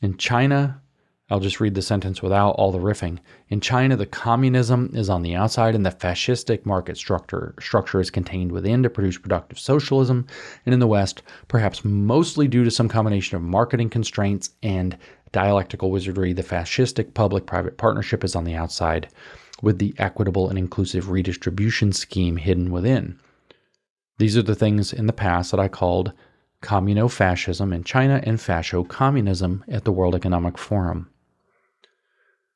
In China, I'll just read the sentence without all the riffing. In China, the communism is on the outside and the fascistic market structure is contained within to produce productive socialism. And in the West, perhaps mostly due to some combination of marketing constraints and dialectical wizardry, the fascistic public-private partnership is on the outside with the equitable and inclusive redistribution scheme hidden within. These are the things in the past that I called communo-fascism in China and fascio-communism at the World Economic Forum.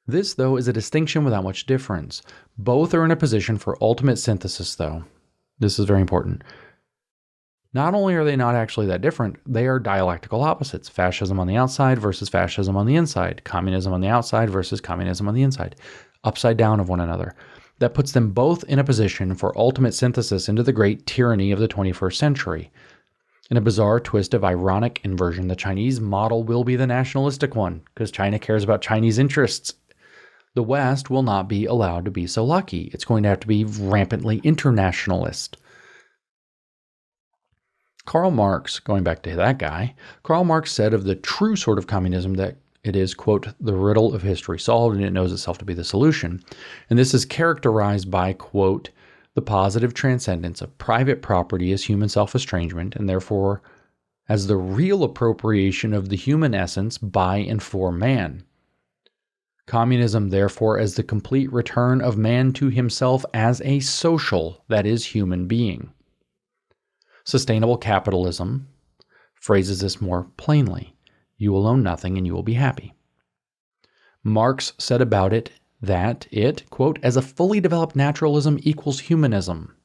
This, though, is a distinction without much difference. Both are in a position for ultimate synthesis, though. This is very important. Not only are they not actually that different, they are dialectical opposites. Fascism on the outside versus fascism on the inside. Communism on the outside versus communism on the inside. Upside down of one another. That puts them both in a position for ultimate synthesis into the great tyranny of the 21st century. In a bizarre twist of ironic inversion, the Chinese model will be the nationalistic one, because China cares about Chinese interests. The West will not be allowed to be so lucky. It's going to have to be rampantly internationalist. Karl Marx, going back to that guy, Karl Marx said of the true sort of communism that it is, quote, the riddle of history solved and it knows itself to be the solution. And this is characterized by, quote, the positive transcendence of private property as human self-estrangement and therefore as the real appropriation of the human essence by and for man. Communism, therefore, as the complete return of man to himself as a social, that is, human being. Sustainable capitalism phrases this more plainly. You will own nothing and you will be happy. Marx said about it that it, quote, as a fully developed naturalism equals humanism,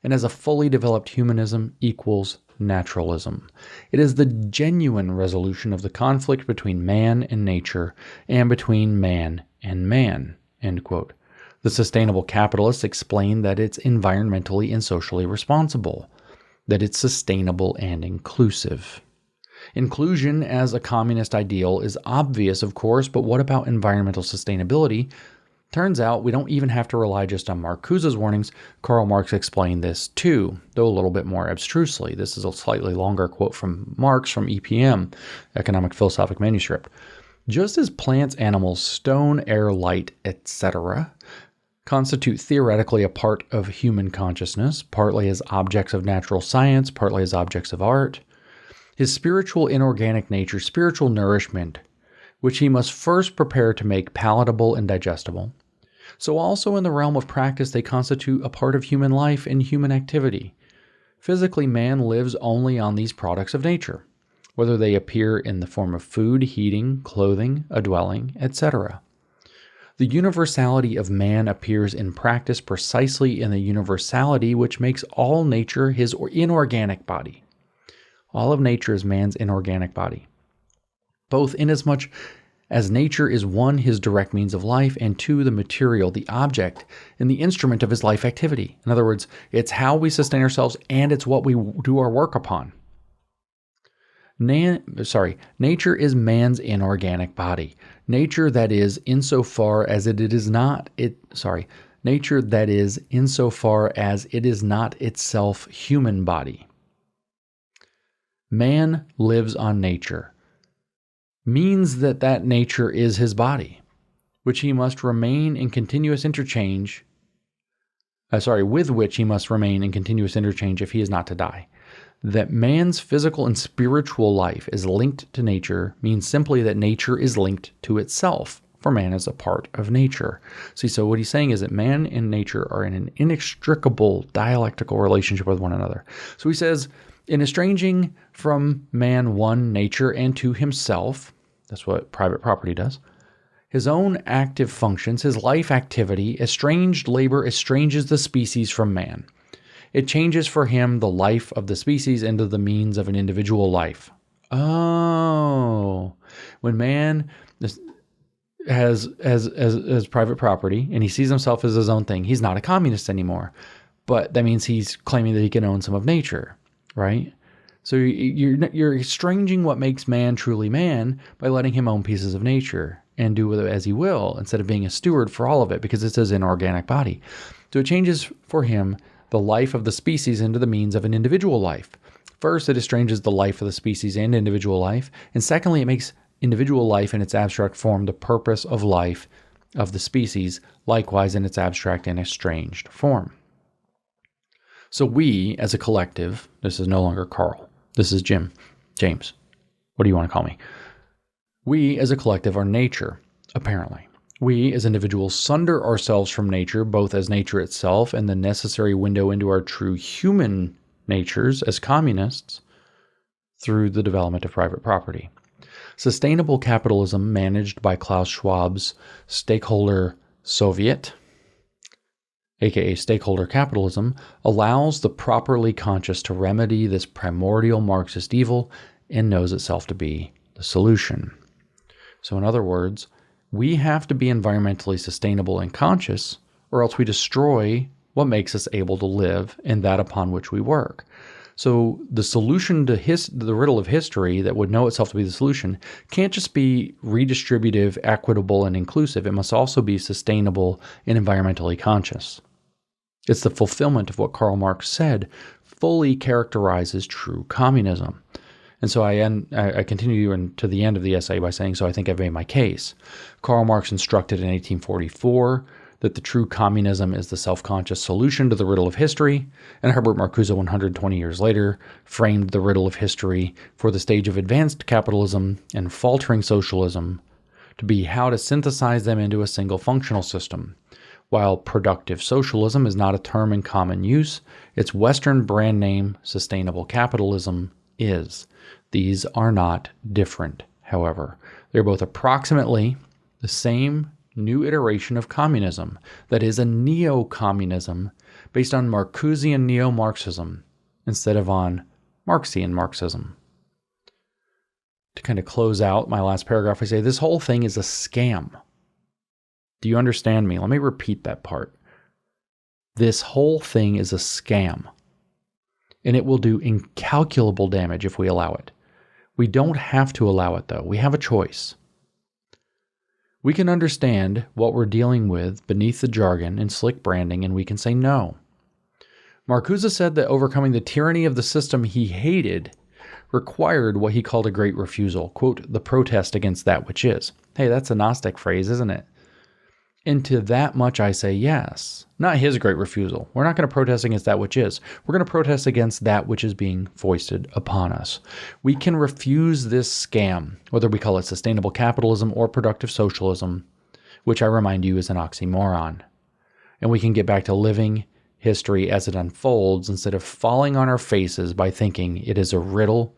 and as a fully developed humanism equals naturalism. It is the genuine resolution of the conflict between man and nature and between man and man, end quote. The sustainable capitalists explain that it's environmentally and socially responsible, that it's sustainable and inclusive. Inclusion as a communist ideal is obvious, of course, but what about environmental sustainability? Turns out we don't even have to rely just on Marcuse's warnings. Karl Marx explained this too, though a little bit more abstrusely. This is a slightly longer quote from Marx from EPM, Economic Philosophic Manuscript. Just as plants, animals, stone, air, light, etc., constitute theoretically a part of human consciousness, partly as objects of natural science, partly as objects of art, his spiritual inorganic nature, spiritual nourishment, which he must first prepare to make palatable and digestible. So also in the realm of practice, they constitute a part of human life and human activity. Physically, man lives only on these products of nature, whether they appear in the form of food, heating, clothing, a dwelling, etc. The universality of man appears in practice precisely in the universality which makes all nature his inorganic body. All of nature is man's inorganic body, both inasmuch as nature is one, his direct means of life, and two, the material, the object, and the instrument of his life activity. In other words, it's how we sustain ourselves and it's what we do our work upon. Nature is man's inorganic body. Nature that is insofar as it is not itself human body. Man lives on nature. Means that nature is his body, which he must remain in continuous interchange. With which he must remain in continuous interchange if he is not to die. That man's physical and spiritual life is linked to nature means simply that nature is linked to itself, for man is a part of nature. So what he's saying is that man and nature are in an inextricable dialectical relationship with one another. So he says, in estranging from man one, nature, and two, himself, that's what private property does, his own active functions, his life activity, estranged labor estranges the species from man. It changes for him the life of the species into the means of an individual life. Oh, when man has private property and he sees himself as his own thing, he's not a communist anymore. But that means he's claiming that he can own some of nature, right? So you're estranging what makes man truly man by letting him own pieces of nature and do with it as he will, instead of being a steward for all of it, because it's his inorganic body. So it changes for him the life of the species into the means of an individual life. First, it estranges the life of the species and individual life. And secondly, it makes individual life in its abstract form the purpose of life of the species, likewise in its abstract and estranged form. So we, as a collective, this is no longer Carl, this is James, what do you want to call me? We, as a collective, are nature, apparently. We, as individuals, sunder ourselves from nature, both as nature itself and the necessary window into our true human natures as communists, through the development of private property. Sustainable capitalism, managed by Klaus Schwab's Stakeholder Soviet, aka Stakeholder Capitalism, allows the properly conscious to remedy this primordial Marxist evil and knows itself to be the solution. So in other words, we have to be environmentally sustainable and conscious, or else we destroy what makes us able to live and that upon which we work. So the solution to the riddle of history that would know itself to be the solution can't just be redistributive, equitable, and inclusive. It must also be sustainable and environmentally conscious. It's the fulfillment of what Karl Marx said fully characterizes true communism. And so I continue to the end of the essay by saying, so I think I've made my case. Karl Marx instructed in 1844 that the true communism is the self-conscious solution to the riddle of history, and Herbert Marcuse 120 years later framed the riddle of history for the stage of advanced capitalism and faltering socialism to be how to synthesize them into a single functional system. While productive socialism is not a term in common use, its Western brand name, sustainable capitalism, is. These are not different, however. They're both approximately the same new iteration of communism, that is a neo-communism based on Marcusean neo-Marxism instead of on Marxian Marxism. To kind of close out my last paragraph, I say this whole thing is a scam. Do you understand me? Let me repeat that part. This whole thing is a scam, and it will do incalculable damage if we allow it. We don't have to allow it, though. We have a choice. We can understand what we're dealing with beneath the jargon and slick branding, and we can say no. Marcuse said that overcoming the tyranny of the system he hated required what he called a great refusal, quote, the protest against that which is. Hey, that's a Gnostic phrase, isn't it? And to that much I say yes. Not his great refusal. We're not going to protest against that which is. We're going to protest against that which is being foisted upon us. We can refuse this scam, whether we call it sustainable capitalism or productive socialism, which I remind you is an oxymoron. And we can get back to living history as it unfolds instead of falling on our faces by thinking it is a riddle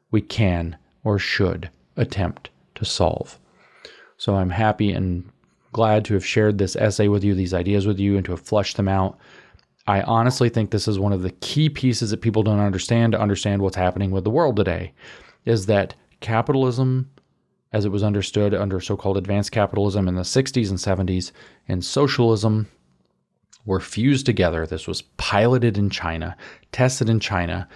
we can or should attempt to solve. So I'm happy and glad to have shared this essay with you, these ideas with you, and to have flushed them out. I honestly think this is one of the key pieces that people don't understand to understand what's happening with the world today, is that capitalism, as it was understood under so-called advanced capitalism in the 60s and 70s, and socialism were fused together. This was piloted in China, tested in China,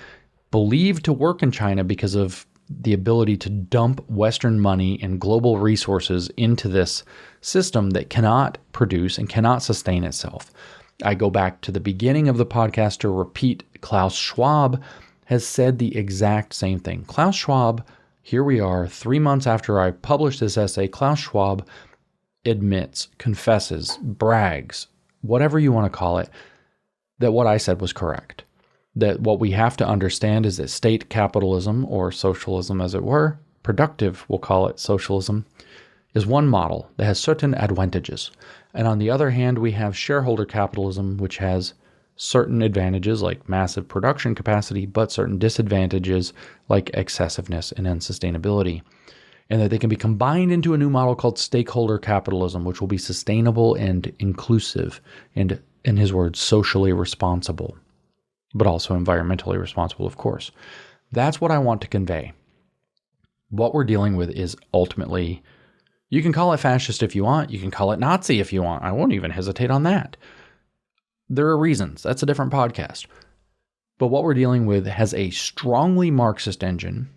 believed to work in China because of the ability to dump Western money and global resources into this system that cannot produce and cannot sustain itself. I go back to the beginning of the podcast to repeat, Klaus Schwab has said the exact same thing. Klaus Schwab, here we are, 3 months after I published this essay, Klaus Schwab admits, confesses, brags, whatever you want to call it, that what I said was correct. That what we have to understand is that state capitalism, or socialism as it were, productive, we'll call it socialism, is one model that has certain advantages. And on the other hand, we have shareholder capitalism, which has certain advantages like massive production capacity, but certain disadvantages like excessiveness and unsustainability. And that they can be combined into a new model called stakeholder capitalism, which will be sustainable and inclusive and, in his words, socially responsible, but also environmentally responsible, of course. That's what I want to convey. What we're dealing with is ultimately, you can call it fascist if you want, you can call it Nazi if you want. I won't even hesitate on that. There are reasons. That's a different podcast. But what we're dealing with has a strongly Marxist engine,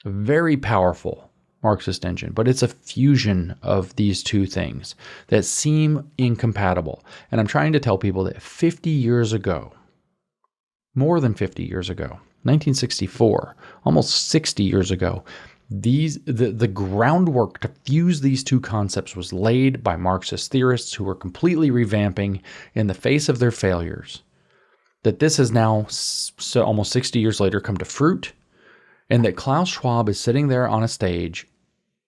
a very powerful Marxist engine, but it's a fusion of these two things that seem incompatible. And I'm trying to tell people that 50 years ago, more than 50 years ago, 1964, almost 60 years ago, The groundwork to fuse these two concepts was laid by Marxist theorists who were completely revamping in the face of their failures. That this has now, almost 60 years later, come to fruit, and that Klaus Schwab is sitting there on a stage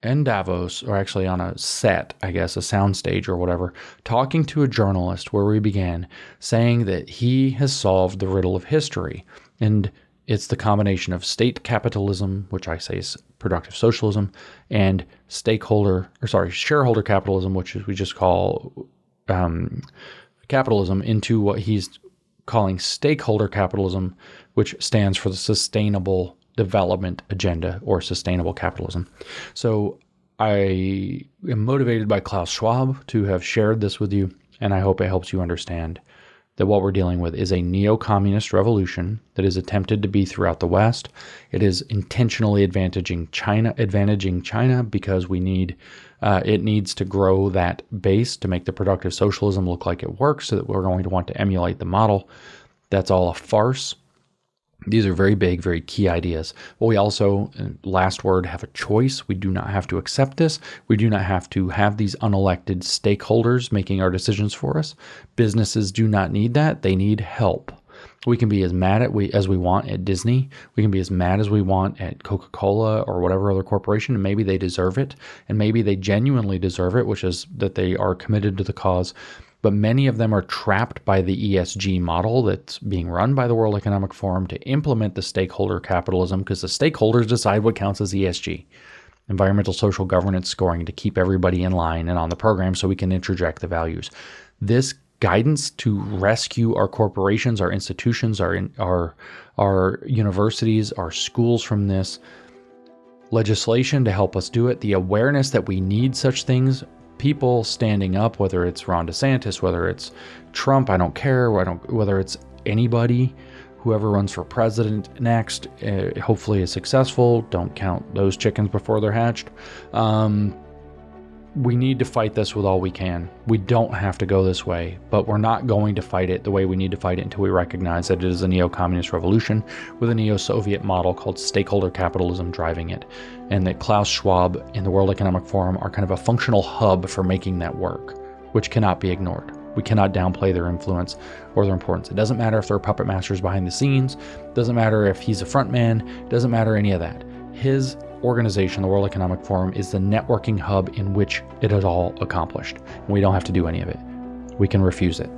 in Davos, or actually on a set, I guess, a sound stage or whatever, talking to a journalist where we began, saying that he has solved the riddle of history. And it's the combination of state capitalism, which I say is productive socialism, and shareholder capitalism, which we just call capitalism, into what he's calling stakeholder capitalism, which stands for the sustainable development agenda, or sustainable capitalism. So I am motivated by Klaus Schwab to have shared this with you, and I hope it helps you understand that what we're dealing with is a neo-communist revolution that is attempted to be throughout the West. It is intentionally advantaging China because we need it needs to grow that base to make the productive socialism look like it works, so that we're going to want to emulate the model. That's all a farce. These are very big, very key ideas. But we also, last word, have a choice. We do not have to accept this. We do not have to have these unelected stakeholders making our decisions for us. Businesses do not need that. They need help. We can be as mad as we want at Disney. We can be as mad as we want at Coca-Cola or whatever other corporation, and maybe they deserve it. And maybe they genuinely deserve it, which is that they are committed to the cause. But many of them are trapped by the ESG model that's being run by the World Economic Forum to implement the stakeholder capitalism, because the stakeholders decide what counts as ESG, environmental social governance scoring, to keep everybody in line and on the program so we can interject the values. This guidance to rescue our corporations, our institutions, our universities, our schools from this, legislation to help us do it, the awareness that we need such things, people standing up, whether it's Ron DeSantis, whether it's Trump, I don't care, whether it's anybody, whoever runs for president next, hopefully is successful. Don't count those chickens before they're hatched. We need to fight this with all we can. We don't have to go this way, but we're not going to fight it the way we need to fight it until we recognize that it is a neo-communist revolution with a neo-Soviet model called stakeholder capitalism driving it, and that Klaus Schwab and the World Economic Forum are kind of a functional hub for making that work, which cannot be ignored. We cannot downplay their influence or their importance. It doesn't matter if they're puppet masters behind the scenes. It doesn't matter if he's a front man. It doesn't matter any of that. His organization, the World Economic Forum, is the networking hub in which it is all accomplished. And we don't have to do any of it. We can refuse it.